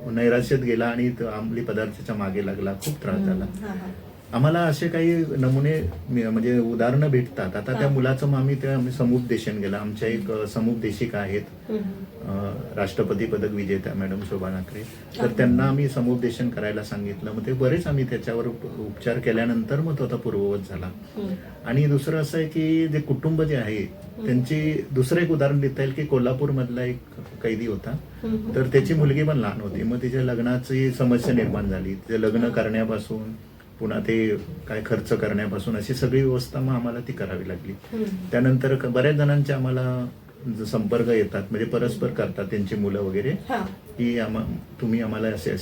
नैराश्यात गेला आणि तो अंमली पदार्थाच्या मागे लागला. खूप त्रास झाला. हा, हा. आम्हाला असे काही नमुने म्हणजे उदाहरणं भेटतात. आता त्या मुलाचं मग आम्ही समुपदेशन केलं. आमच्या एक समुपदेशिका आहेत, हम्म. राष्ट्रपती पदक विजेत्या मॅडम शोभा नाकरे. तर त्यांना आम्ही समुपदेशन करायला सांगितलं. मग ते बरेच आम्ही त्याच्यावर उपचार केल्यानंतर मग तो आता पूर्ववत झाला. हम्म. आणि दुसरं असं आहे की जे कुटुंब जे आहे त्यांची दुसरं एक उदाहरण देता येईल की कोल्हापूर मधला एक कैदी होता. हम्म. तर त्याची मुलगी पण लहान होती. मग तिच्या लग्नाची समस्या निर्माण झाली. तिचे लग्न करण्यापासून पुन्हा ते काय खर्च करण्यापासून अशी सगळी व्यवस्था मग आम्हाला ती करावी लागली. हम्म. त्यानंतर बऱ्याच जणांचे आम्हाला संपर्क येतात, म्हणजे परस्पर करतात त्यांची मुलं वगैरे, हा. की तुम्ही आम्हाला असे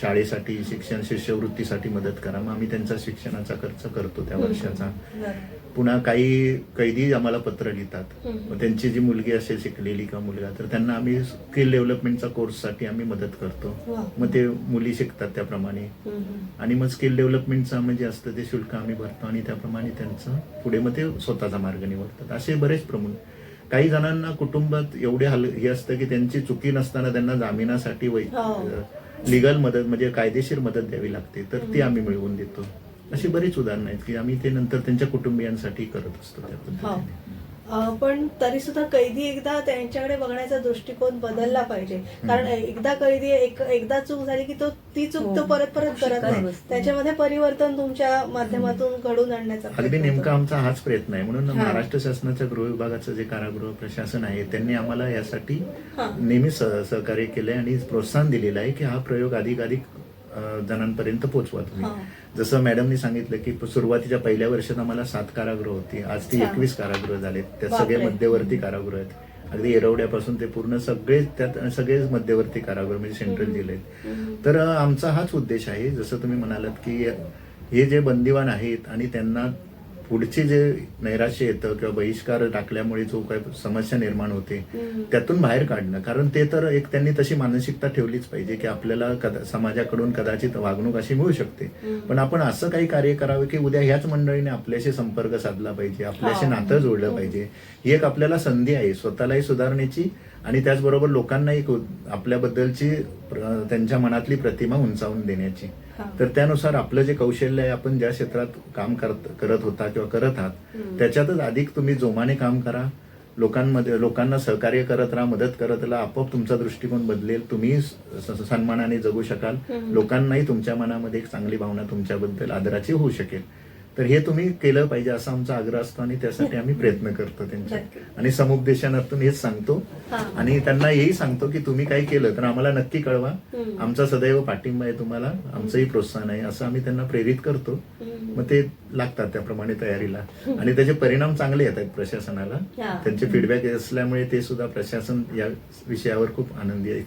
शाळेसाठी शिक्षण शिष्यवृत्तीसाठी मदत करा. मग आम्ही त्यांचा शिक्षणाचा खर्च करतो त्या वर्षाचा. बरं. पुन्हा काही कैदी आम्हाला पत्र लिहितात. हम्म. मग त्यांची जी मुलगी असेल शिकलेली का मुलगा, तर त्यांना आम्ही स्किल डेव्हलपमेंटचा कोर्ससाठी आम्ही मदत करतो. वा. मग ते मुली शिकतात त्याप्रमाणे. हम्म. आणि मग स्किल डेव्हलपमेंटचं म्हणजे असतं ते शुल्क आम्ही भरतो आणि त्याप्रमाणे त्यांचं पुढे मग ते स्वतःचा मार्ग निवडतात. असे बरेच प्रमुख. काही जणांना कुटुंबात एवढे हे असतं की त्यांची चुकी नसताना त्यांना जामिनासाठी लिगल मदत म्हणजे कायदेशीर मदत द्यावी लागते, तर ती आम्ही मिळवून देतो. अशी बरीच उदाहरणं आहेत की आम्ही ते नंतर त्यांच्या कुटुंबियांसाठी करत असतो त्या पद्धतीने. पण तरी सुद्धा कैदी एकदा त्यांच्याकडे बघण्याचा दृष्टिकोन बदलला पाहिजे. कारण एकदा कैदी एकदा चूक झाली की ती चूक तो परत करत नाही. त्याच्यामध्ये परिवर्तन तुमच्या माध्यमातून घडून आणण्याचा अगदी प्रयत्न नेमका होतो. आमचा हाच प्रयत्न आहे. म्हणून हा. महाराष्ट्र शासनाच्या गृह विभागाचं जे कारागृह प्रशासन आहे त्यांनी आम्हाला यासाठी हा. नेहमी सहकार्य केलंय आणि प्रोत्साहन दिलेलं आहे की हा प्रयोग अधिकाधिक जणांपर्यंत पोहोचवा तुम्ही. हा. जसं मॅडमनी सांगितलं की सुरुवातीच्या पहिल्या वर्षात आम्हाला 7 कारागृह होती, आज ती अच्छा. 21 कारागृह झालेत. त्यात बापरे. सगळे मध्यवर्ती कारागृह आहेत. अगदी येरवड्यापासून ते पूर्ण त्यात सगळेच मध्यवर्ती कारागृह म्हणजे सेंट्रल जेल आहेत. हम्म. तर आमचा हाच उद्देश आहे. जसं तुम्ही म्हणालात की हे जे बंदिवान आहेत आणि त्यांना पुढचे जे नैराश्य येतं किंवा बहिष्कार टाकल्यामुळे जो काही समस्या निर्माण होते त्यातून बाहेर काढणं. कारण ते तर एक त्यांनी तशी मानसिकता ठेवलीच पाहिजे की आपल्याला समाजाकडून कदाचित वागणूक अशी मिळू शकते, पण आपण असं काही कार्य करावे की उद्या ह्याच मंडळीने आपल्याशी संपर्क साधला पाहिजे, आपल्याशी नातं जोडलं पाहिजे. ही एक आपल्याला संधी आहे स्वतःलाही सुधारण्याची आणि त्याचबरोबर लोकांना एक आपल्याबद्दलची त्यांच्या मनातली प्रतिमा उंचावून देण्याची. तर त्यानुसार आपलं जे कौशल्य आहे, आपण ज्या क्षेत्रात काम करत होता किंवा करत आहात त्याच्यातच अधिक तुम्ही जोमाने काम करा. लोकांना सहकार्य करत राहा, मदत करत राहा. आपोआप तुमचा दृष्टिकोन बदलेल, तुम्ही सन्मानाने जगू शकाल. लोकांनाही तुमच्या मनामध्ये एक चांगली भावना तुमच्याबद्दल आदराची होऊ शकेल. तर हे तुम्ही केलं पाहिजे असा आमचा आग्रह असतो आणि त्यासाठी आम्ही प्रयत्न करतो त्यांच्या. आणि समुपदेशनातून हेच सांगतो आणि त्यांना हेही सांगतो की तुम्ही काही केलं तर आम्हाला नक्की कळवा. आमचा सदैव पाठिंबा आहे तुम्हाला, आमचंही प्रोत्साहन आहे असं आम्ही त्यांना प्रेरित करतो. मग ते लागतात त्याप्रमाणे तयारीला, आणि त्याचे परिणाम चांगले येत आहेत प्रशासनाला. हा. त्यांचे फीडबॅक असल्यामुळे ते सुद्धा प्रशासन या विषयावर खूप आनंदी आहे.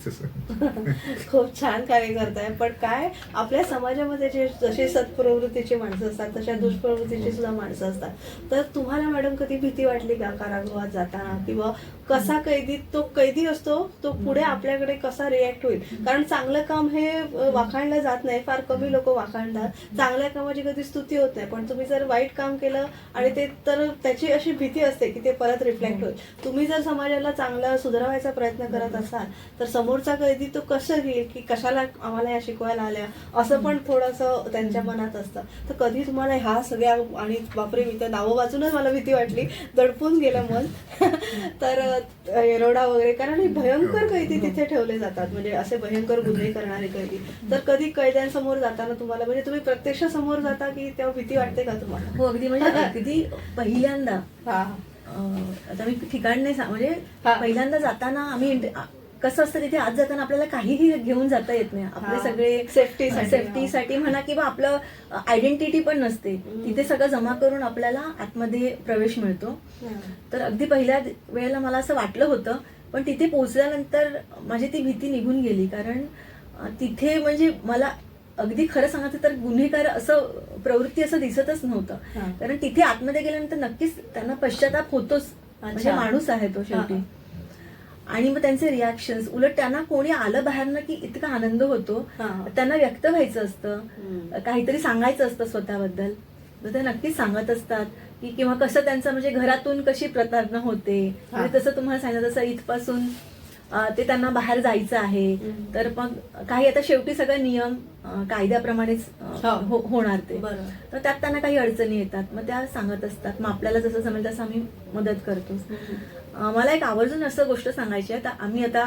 खूप छान कार्य करताय. पण काय आपल्या समाजामध्ये जे जशी सत्प्रवृत्तीची माणसं असतात तशा दुष्प्रवृत्तीची सुद्धा माणसं असतात. तर तुम्हाला मॅडम कधी भीती वाटली का कारागृहात जाताना, किंवा कसा कैदी असतो तो पुढे आपल्याकडे कसा रिॲक्ट होईल? कारण चांगलं काम हे वाखाणलं जात नाही, फार कमी लोक वाखाणतात. चांगल्या कामाची कधी स्तुती होत नाही, पण तुम्ही जर वाईट काम केलं आणि ते, तर त्याची अशी भीती असते की ते परत रिफ्लेक्ट होईल. तुम्ही जर समाजाला चांगलं सुधारवायचा प्रयत्न करत असाल तर समोरचा कैदी तो कसं घेईल की कशाला आम्हाला या शिकवायला आल्या, असं पण थोडंसं त्यांच्या मनात असतं. तर कधी तुम्हाला ह्या सगळ्या, आणि बापरे मी तर नावं वाचूनच मला भीती वाटली, दडपून गेलं मन. तर येरोडा वगैरे, कारण हे भयंकर कैदी तिथे ठेवले जातात, म्हणजे असे भयंकर गुन्हे करणारे कैदी. तर कधी कैद्यांसमोर जाताना तुम्हाला, म्हणजे तुम्ही प्रत्यक्ष समोर जाता की तेव्हा भीती वाटते का तुम्हाला? हो, अगदी म्हणजे अगदी पहिल्यांदा हा आता मी ठिकाण नाही म्हणजे हा. पहिल्यांदा जाताना आम्ही कसं असतं तिथे आत जाताना आपल्याला काहीही घेऊन जाता येत नाही. आपले हा. सगळे सेफ्टीसाठी म्हणा किंवा आपलं आयडेंटिटी पण नसते तिथे, सगळं जमा करून आपल्याला आतमध्ये प्रवेश मिळतो. तर अगदी पहिल्या वेळेला मला असं वाटलं होतं, पण तिथे पोहोचल्यानंतर माझी ती भीती निघून गेली. कारण तिथे म्हणजे मला अगदी खरं सांगायचं तर गुन्हेगार असं प्रवृत्ती असं दिसतच नव्हतं. कारण तिथे आतमध्ये गेल्यानंतर नक्कीच त्यांना पश्चाताप होतोच, म्हणजे माणूस आहे तो शेवटी. आणि मग त्यांचे रिॲक्शन्स, उलट त्यांना कोणी आलं बाहेरनं की इतका आनंद होतो. त्यांना व्यक्त व्हायचं असतं, काहीतरी सांगायचं असतं स्वतःबद्दल, तर ते नक्कीच सांगत असतात की, किंवा कसं त्यांचं म्हणजे घरातून कशी प्रतारणा होते. म्हणजे तसं तुम्हाला सांगितलं तसं इथपासून ते त्यांना बाहेर जायचं आहे, तर मग काही आता शेवटी सगळे नियम कायद्याप्रमाणेच होणार ते, तर त्यात त्यांना काही अडचणी येतात, मग त्या सांगत असतात. मग आपल्याला जसं जमेल तसं आम्ही मदत करतो. मला एक आवर्जून असं गोष्ट सांगायची आहे. आम्ही आता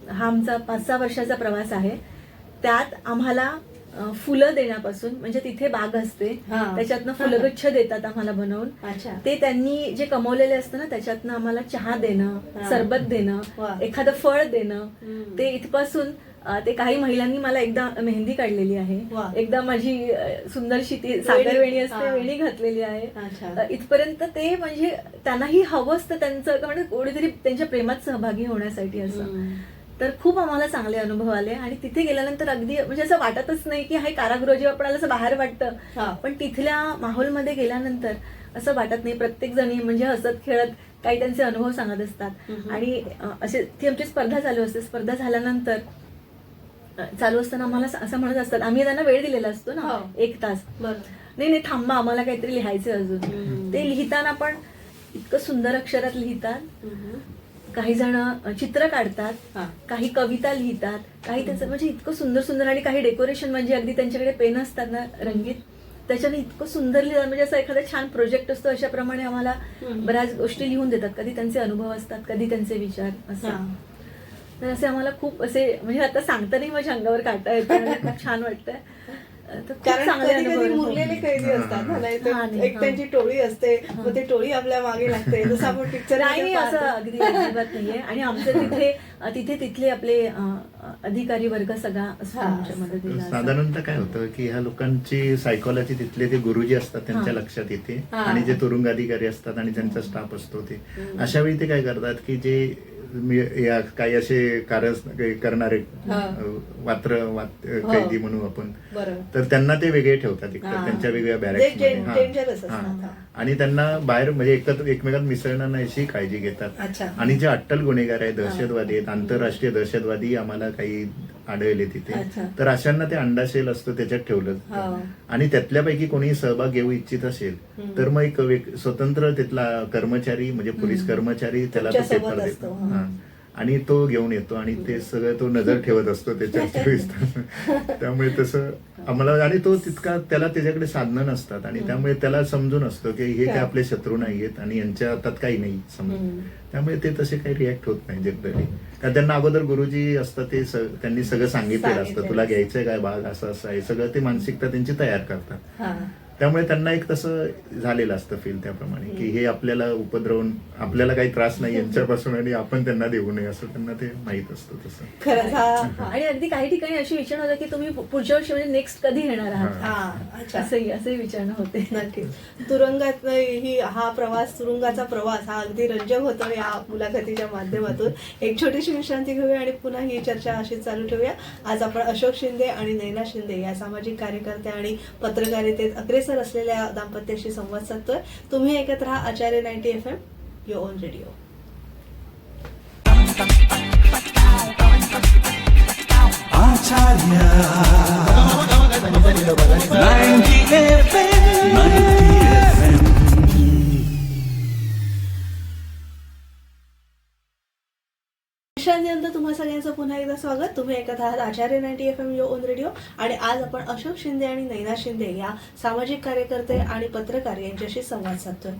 हा आमचा 5-6 वर्षाचा प्रवास आहे. त्यात आम्हाला फुलं देण्यापासून, म्हणजे तिथे बाग असते त्याच्यातनं फुलगच्छ देतात आम्हाला बनवून. ते त्यांनी जे कमवलेले असतं ना त्याच्यातनं आम्हाला चहा देणं, सरबत देणं, एखादं फळ देणं, ते इथपासून ते काही महिलांनी मला एकदा मेहंदी काढलेली आहे, एकदा माझी सुंदरशी ती सागर वेणी असते वेणी घातलेली आहे, इथपर्यंत ते म्हणजे त्यांनाही हवं असतं त्यांचं, म्हणजे कोणीतरी त्यांच्या प्रेमात सहभागी होण्यासाठी असं. तर खूप आम्हाला चांगले अनुभव आले. आणि तिथे गेल्यानंतर अगदी म्हणजे असं वाटतच नाही की हे कारागृह जेव्हा आपल्याला असं बाहेर वाटतं, पण तिथल्या माहोलमध्ये गेल्यानंतर असं वाटत नाही. प्रत्येक जणी म्हणजे हसत खेळत काही त्यांचे अनुभव सांगत असतात. आणि असे ती आमची स्पर्धा चालू असते. स्पर्धा झाल्यानंतर चालू असताना आम्हाला असं म्हणत असतात, आम्ही त्यांना वेळ दिलेला असतो ना 1 तास, नाही थांबा आम्हाला काहीतरी लिहायचं अजून. ते लिहिताना पण इतकं सुंदर अक्षरात लिहितात. काही जण चित्र काढतात, काही कविता लिहितात, काही त्यांचं म्हणजे इतकं सुंदर सुंदर, आणि काही डेकोरेशन म्हणजे अगदी त्यांच्याकडे पेन असतात ना रंगीत, त्याच्याने इतकं सुंदर लिहितात. म्हणजे असं एखादा छान प्रोजेक्ट असतो अशाप्रमाणे आम्हाला बऱ्याच गोष्टी लिहून देतात. कधी त्यांचे अनुभव असतात, कधी त्यांचे विचार असतात. तर असे आम्हाला खूप असे म्हणजे आता सांगता नाही माझ्या अंगावर काटा येतं, खूप छान वाटतंय. कारण कधी कधी मुरलेले कैदी असतात ना, एक त्यांची टोळी असते, मग ती टोळी आपल्या मागे लागते, जसं आपण पिक्चर नाही असं अगदी अजिबात नाहीये. आणि आमचं तिथले आपले अधिकारी वर्ग सगळा असतो आमच्या मदतीला. साधारणतः काय होतं की ह्या लोकांची सायकोलॉजी तिथले ते गुरुजी असतात त्यांच्या लक्षात येते, आणि जे तुरुंग अधिकारी असतात आणि त्यांचा स्टाफ असतो ते अशा वेळी ते काय करतात की जे काही असे कार्य करणारे कैदी म्हणू आपण, तर त्यांना ते वेगळे ठेवतात त्यांच्या वेगळ्या बॅरेक्स, आणि त्यांना बाहेर म्हणजे एकमेकात मिसळणार नाही अशी काळजी घेतात. आणि जे अट्टल गुन्हेगार आहेत, दहशतवादी आहेत, आंतरराष्ट्रीय दहशतवादी आम्हाला काही आढळले तिथे, तर अशांना ते अंडाशेल असतो त्याच्यात ठेवलं. आणि त्यातल्यापैकी कोणी सहभाग घेऊ इच्छित असेल तर मग एक स्वतंत्र तिथला कर्मचारी म्हणजे पोलीस कर्मचारी त्याला तो पेपर देतो, आणि तो घेऊन येतो, आणि ते सगळं तो नजर ठेवत असतो त्याच्यावर 24 तास. त्यामुळे तसं आम्हाला, आणि तो तितका त्याला त्याच्याकडे साधनं नसतात, आणि त्यामुळे त्याला समजून असतं की हे काय आपले शत्रू नाहीयेत आणि यांच्या हातात काही नाही समजून. त्यामुळे ते तसे काही रिॲक्ट होत नाही जनरली, कारण त्यांना अगोदर गुरुजी असतात ते त्यांनी सगळं सांगितलेलं असतं, तुला घ्यायचंय काय भाग असं असं आहे, सगळं ते मानसिकता त्यांची तयार करतात. त्यामुळे त्यांना एक तसं झालेलं असतं फील त्याप्रमाणे की हे आपल्याला उपद्रवून आपल्याला काही त्रास नाही यांच्यापासून आणि आपण त्यांना देऊ नये असं त्यांना ते माहित असतं तसं. खरंच हा आणि अगदी काही ठिकाणी अशी विचारणं होतं की तुम्ही पुढच्या वर्षी म्हणजे नेक्स्ट कधी येणार आहात, हा अच्छा असंही विचारणं होते. नक्कीच. तुरुंगात हा प्रवास, तुरुंगाचा प्रवास हा अगदी रंजक होतो या मुलाखतीच्या माध्यमातून. एक छोटीशी विश्रांती घेऊया आणि पुन्हा ही चर्चा अशीच चालू ठेवूया. आज आपण अशोक शिंदे आणि नैना शिंदे या सामाजिक कार्यकर्त्या आणि पत्रकारितेत अग्रेसर असलेल्या दाम्पत्याशी संवाद साधतोय. तुम्ही ऐकत राहा आचार्य 90 FM your on radio. Acharya 90 FM 90 FM. विश्रांतीनंतर तुम्हा सगळ्यांचं पुन्हा एकदा स्वागत. तुम्ही ऐकत आहात आचार्य 90 FM युअर ओन रेडिओ आणि आज आपण अशोक शिंदे आणि नैना शिंदे या सामाजिक कार्यकर्ते आणि पत्रकार यांच्याशी संवाद साधतोय.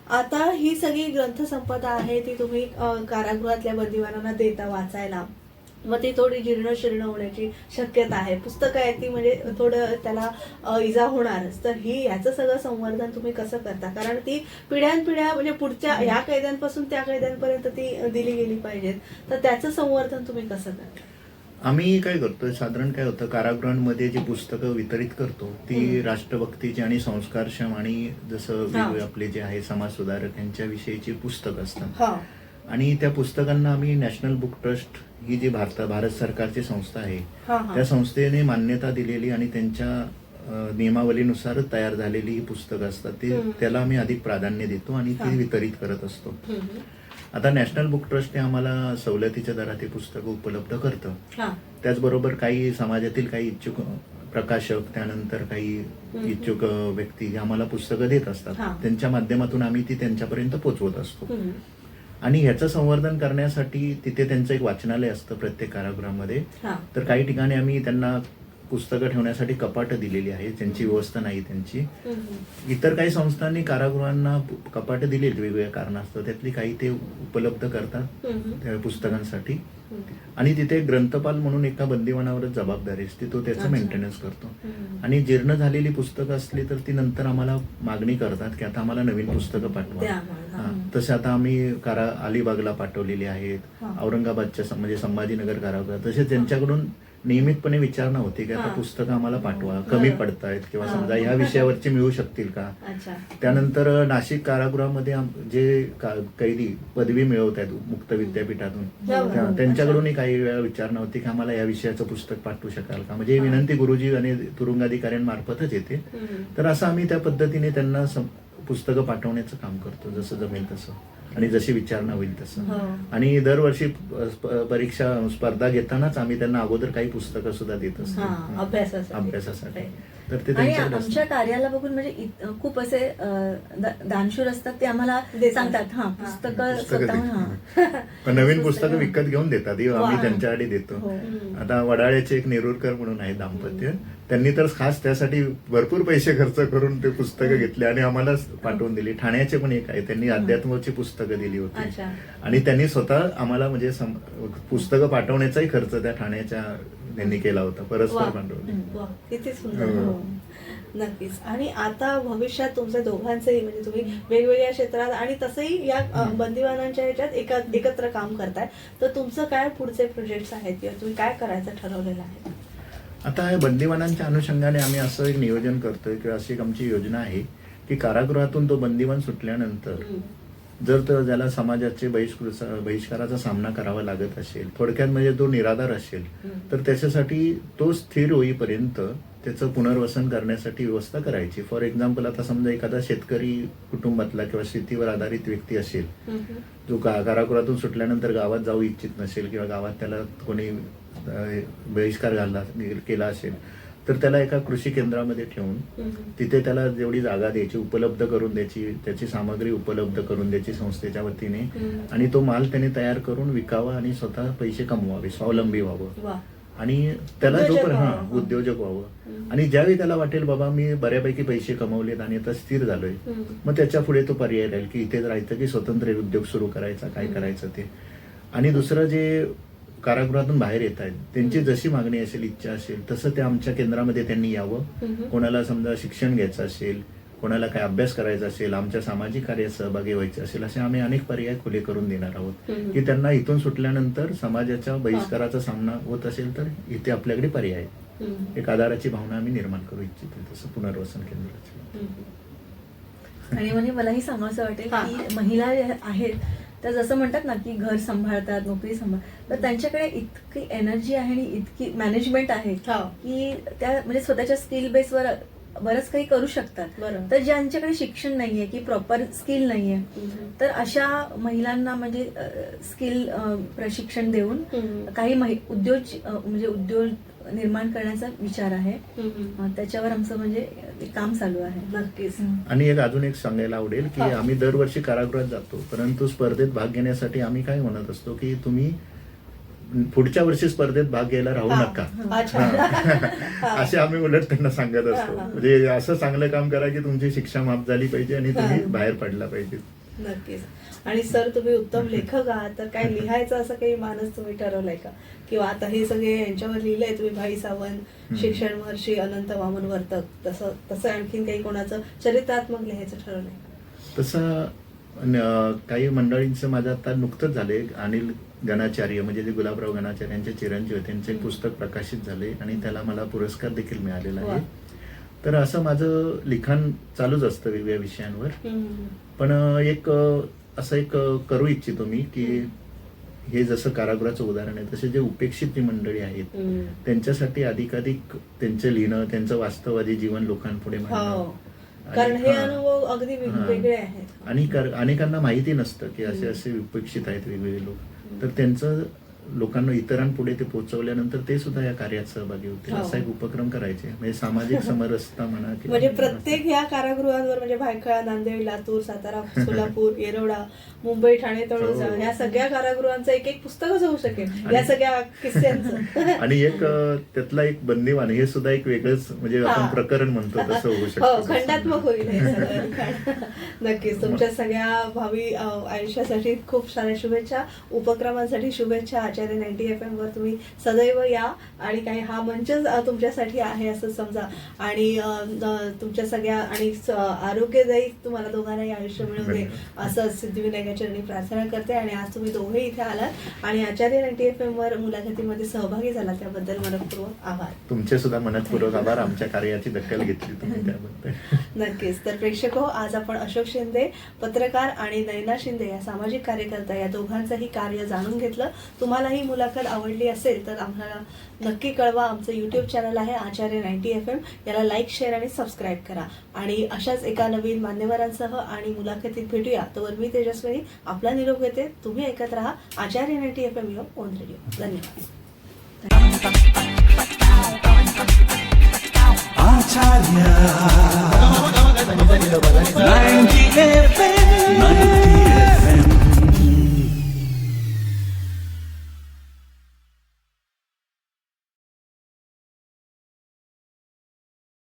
आता ही सगळी ग्रंथसंपदा आहे ती तुम्ही कारागृहातल्या बंदिवानांना देता वाचायला, मग ती थोडी जीर्ण शीर्ण होण्याची शक्यता आहे. पुस्तकं आहेत ती म्हणजे थोडं त्याला इजा होणारच. तर ह्याचं सगळं संवर्धन तुम्ही कसं करता? कारण ती पिढ्यानपिढ्या म्हणजे पुढच्या ह्या कैद्यांपासून त्या कैद्यांपर्यंत ती दिली गेली पाहिजेत. तर त्याचं संवर्धन तुम्ही कसं करता? आम्ही काय करतोय, साधारण काय होतं, कारागृहांमध्ये जी पुस्तकं वितरित करतो ती राष्ट्रभक्तीची आणि संस्कारक्षम आणि जसं वेगवेगळे आपले जे आहे समाज सुधारक यांच्याविषयीची पुस्तकं असतात. आणि त्या पुस्तकांना आम्ही नॅशनल बुक ट्रस्ट ही जी भारत सरकारची संस्था आहे त्या संस्थेने मान्यता दिलेली आणि त्यांच्या नियमावलीनुसार तयार झालेली ही पुस्तकं असतात. ती त्याला आम्ही अधिक प्राधान्य देतो आणि ती वितरित करत असतो. आता नॅशनल बुक ट्रस्टने आम्हाला सवलतीच्या दरात हे पुस्तकं उपलब्ध करतं. त्याचबरोबर काही समाजातील काही इच्छुक प्रकाशक, त्यानंतर काही इच्छुक व्यक्ती आम्हाला पुस्तकं देत असतात. त्यांच्या माध्यमातून आम्ही ती त्यांच्यापर्यंत पोहोचवत असतो. आणि ह्याचं संवर्धन करण्यासाठी तिथे त्यांचं एक वाचनालय असतं प्रत्येक कारागृहामध्ये. तर काही ठिकाणी आम्ही त्यांना पुस्तकं ठेवण्यासाठी कपाटं दिलेली आहे, त्यांची व्यवस्था नाही त्यांची. इतर काही संस्थांनी कारागृहांना कपाटं दिलेली वेगवेगळ्या कारणास्तव, त्यातली काही ते उपलब्ध करतात त्या पुस्तकांसाठी. आणि तिथे ग्रंथपाल म्हणून एका बंदिवानावरच जबाबदारी असते, तो त्याचं मेंटेनन्स करतो. आणि जीर्ण झालेली पुस्तकं असली तर ती नंतर आम्हाला मागणी करतात की आता आम्हाला नवीन पुस्तकं पाठवा. तसे आता आम्ही अलिबागला पाठवलेली आहेत, औरंगाबादच्या म्हणजे संभाजीनगर कारागृहात. तसेच त्यांच्याकडून नियमितपणे विचारणा होती की आता पुस्तकं आम्हाला पाठवा, कमी पडतायत किंवा समजा ह्या विषयावरची मिळू शकतील का. त्यानंतर नाशिक कारागृहामध्ये जे कैदी पदवी मिळवत आहेत मुक्त विद्यापीठातून, त्यांच्याकडूनही काही वेळा विचारणा होती की आम्हाला या विषयाचं पुस्तक पाठवू शकाल का. म्हणजे विनंती गुरुजी आणि तुरुंगाधिकाऱ्यांमार्फतच येते. तर असं आम्ही त्या पद्धतीने त्यांना पुस्तकं पाठवण्याचं काम करतो, जसं जमेल तसं आणि जशी विचारणा होईल तसं. आणि दरवर्षी परीक्षा स्पर्धा घेतानाच आम्ही त्यांना अगोदर काही पुस्तकं सुद्धा देत असतो अभ्यासासाठी. तर ते आणि आमच्या कार्याला बघून म्हणजे खूप असे दानशूर असतात, ते आम्हाला सांगतात पुस्तकं स्वतः नवीन पुस्तकं विकत घेऊन देतात, आम्ही त्यांच्याकडे देतो. आता वडाळ्याचे एक नेरुरकर म्हणून आहे दाम्पत्य, त्यांनी तर खास त्यासाठी भरपूर पैसे खर्च करून ते पुस्तकं घेतले आणि आम्हाला पाठवून दिली. ठाण्याचे पण एक आहे, त्यांनी अध्यात्माची पुस्तकं दिली होती आणि त्यांनी स्वतः आम्हाला म्हणजे पुस्तकं पाठवण्याचाही खर्च त्या ठाण्याच्या त्यांनी केला होता, परस्पर पाठवली. किती सुंदर. नक्कीच. आणि आता भविष्यात तुमच्या दोघांचंही म्हणजे तुम्ही वेगवेगळ्या क्षेत्रात आणि तसंही या बंदिवानांच्या ह्याच्यात एकत्र काम करताय, तर तुमचं काय पुढचे प्रोजेक्ट्स आहेत किंवा तुम्ही काय करायचं ठरवलेलं आहे? आता या बंदिवानांच्या अनुषंगाने आम्ही असं एक नियोजन करतोय किंवा अशी एक आमची योजना आहे की कारागृहातून तो बंदिवान सुटल्यानंतर जर तो ज्याला समाजाचे बहिष्काराचा सामना करावा लागत असेल, थोडक्यात म्हणजे तो निराधार असेल, तर त्याच्यासाठी तो स्थिर होईपर्यंत त्याचं पुनर्वसन करण्यासाठी व्यवस्था करायची. फॉर एक्झाम्पल, आता समजा एखादा शेतकरी कुटुंबातला किंवा शेतीवर आधारित व्यक्ती असेल, जो कारागृहातून सुटल्यानंतर गावात जाऊ इच्छित नसेल किंवा गावात त्याला कोणी बहिष्कार केला असेल, तर त्याला एका कृषी केंद्रामध्ये ठेवून तिथे त्याला जेवढी जागा द्यायची, उपलब्ध करून द्यायची, त्याची सामग्री उपलब्ध करून द्यायची संस्थेच्या वतीने, आणि तो माल त्याने तयार करून विकावा आणि स्वतः पैसे कमवावे, स्वावलंबी व्हावं आणि त्याला जोपर्यंत उद्योजक व्हावं. आणि ज्यावेळी त्याला वाटेल बाबा मी बऱ्यापैकी पैसे कमवलेत आणि आता स्थिर झालोय, मग त्याच्या पुढे तो पर्याय राहील की इथेच राहायचं की स्वतंत्र उद्योग सुरू करायचा, काय करायचं ते. आणि दुसरं, जे कारागृहातून बाहेर येत आहेत त्यांची जशी मागणी असेल, इच्छा असेल, तसं त्या आमच्या केंद्रामध्ये त्यांनी यावं. कोणाला समजा शिक्षण घ्यायचं असेल कोणाला काय अभ्यास करायचा असेल, आमच्या सामाजिक कार्यात सहभागी व्हायचे असेल, असे आम्ही अनेक पर्याय खुले करून देणार आहोत की त्यांना इथून सुटल्यानंतर समाजाच्या बहिष्काराचा सामना होत असेल तर इथे आपल्याकडे पर्याय आहे. एक आधाराची भावना आम्ही निर्माण करू इच्छितो तसं पुनर्वसन केंद्राचं. आणि म्हणजे मलाही सांगावंसं वाटेल की महिला ज्या आहेत त्या जसं म्हणतात ना की घर सांभाळतात, नोकरी तर त्यांच्याकडे इतकी एनर्जी आहे आणि इतकी मॅनेजमेंट आहे की त्या म्हणजे स्वतःच्या स्किल बेसवर बरंच काही करू शकतात. तर ज्यांच्याकडे शिक्षण नाहीये की प्रॉपर स्किल नाहीये तर अशा महिलांना म्हणजे स्किल प्रशिक्षण देऊन काही उद्योग निर्माण करण्याचा विचार आहे. त्याच्यावर आमचं म्हणजे काम चालू आहे. नक्कीच. आणि अजून एक सांगायला आवडेल की आम्ही दरवर्षी कारागृहात जातो, परंतु स्पर्धेत भाग घेण्यासाठी आम्ही काय म्हणत असतो की तुम्ही पुढच्या वर्षी स्पर्धेत भाग घ्यायला राहू नका, असे आम्ही उलट त्यांना सांगत असतो. म्हणजे असं चांगलं काम करा की तुमची शिक्षा माफ झाली पाहिजे आणि तुम्ही बाहेर पडला पाहिजे. नक्कीच. आणि सर तुम्ही उत्तम लेखक आहात, तर काय लिहायचं असं काही मानस तुम्ही ठरवलंय का? किंवा आता हे सगळे यांच्यावर लिहिलंय तुम्ही, भाई सावंत, शिक्षण महर्षी अनंत वामन वर्तक, तसं आणखीन काही कोणाचं चरित्रात्मक लिहायचं ठरवलंय? तसं काही मंडळींचं माझं आता नुकतंच झालंय. अनिल गणाचार्य म्हणजे जे गुलाबराव गणाचार्य यांचे चिरंजीव आहेत, त्यांचे पुस्तक प्रकाशित झाले आणि त्याला मला पुरस्कार देखील मिळालेला आहे. तर असं माझं लिखाण चालूच असतं वेगवेगळ्या विषयांवर. पण एक करू इच्छितो मी की हे जसं कारागृहाचं उदाहरण आहे तसे जे उपेक्षित जी मंडळी आहेत त्यांच्यासाठी अधिकाधिक त्यांचं लिहिणं, त्यांचं वास्तववादी जीवन लोकांपुढे मांडणं. कारण हे अनुभव अगदी वेगळे आहेत आणि अनेकांना माहिती नसतं की असे असे उपेक्षित आहेत वेगवेगळे लोक. तर त्यांचं लोकांना इतरांपुढे ते पोहोचवल्यानंतर ते सुद्धा या कार्यात सहभागी होतील असा एक उपक्रम करायचे. म्हणजे सामाजिक समरसता म्हणा म्हणजे प्रत्येक या कारागृहांवर म्हणजे भायखळा, नांदेड, लातूर, सातारा, सोलापूर, येरवडा, मुंबई, ठाणे, तळोजा ह्या सगळ्या कारागृहांचं एक पुस्तकच होऊ शकेल या सगळ्या किस्स्यांचं. आणि एक त्यातला एक बंदिवान हे सुद्धा एक वेगळंच म्हणजे आपण प्रकरण म्हणतो तसं होऊ शकतं. खंडात्मक होईल हे सगळं. नक्कीच. तुमच्या सगळ्या भावी आयुष्यासाठी खूप साऱ्या शुभेच्छा, उपक्रमांसाठी शुभेच्छा. आचार्य 90 FM वर तुम्ही सदैव या आणि काही हा मंच तुमच्यासाठी आहे असं समजा. आणि तुमच्या सगळ्या आणि आरोग्यदायी तुम्हाला दोघांनाही आयुष्य मिळू दे असं सिद्धिविनायकाच्या चरणी प्रार्थना करते. आणि आज तुम्ही दोघे इथे आलात आणि आचार्य 90 FM वर मुलाखतीमध्ये सहभागी झाला त्याबद्दल मनपूर्वक आभार. तुमचे सुद्धा मनपूर्वक आभार. आमच्या कार्याची दखल घेतली तुम्ही त्याबद्दल. नक्कीच. तर प्रेक्षक हो, आज आपण अशोक शिंदे पत्रकार आणि नयना शिंदे या सामाजिक कार्यकर्ता या दोघांचंही कार्य जाणून घेतलं. तुम्हालाही मुलाखत आवडली असेल तर आम्हाला नक्की कळवा. आमचं YouTube चॅनल आहे आचार्य 90 FM, याला लाईक, शेअर आणि सबस्क्राईब करा. आणि अशाच एका नवीन मान्यवरांसह आणि मुलाखतीत भेटूया. तोवर मी तेजस्वी आपला निरोप घेते. तुम्ही ऐकत राहा आचार्य 90 FM ओन रेडिओ. धन्यवाद.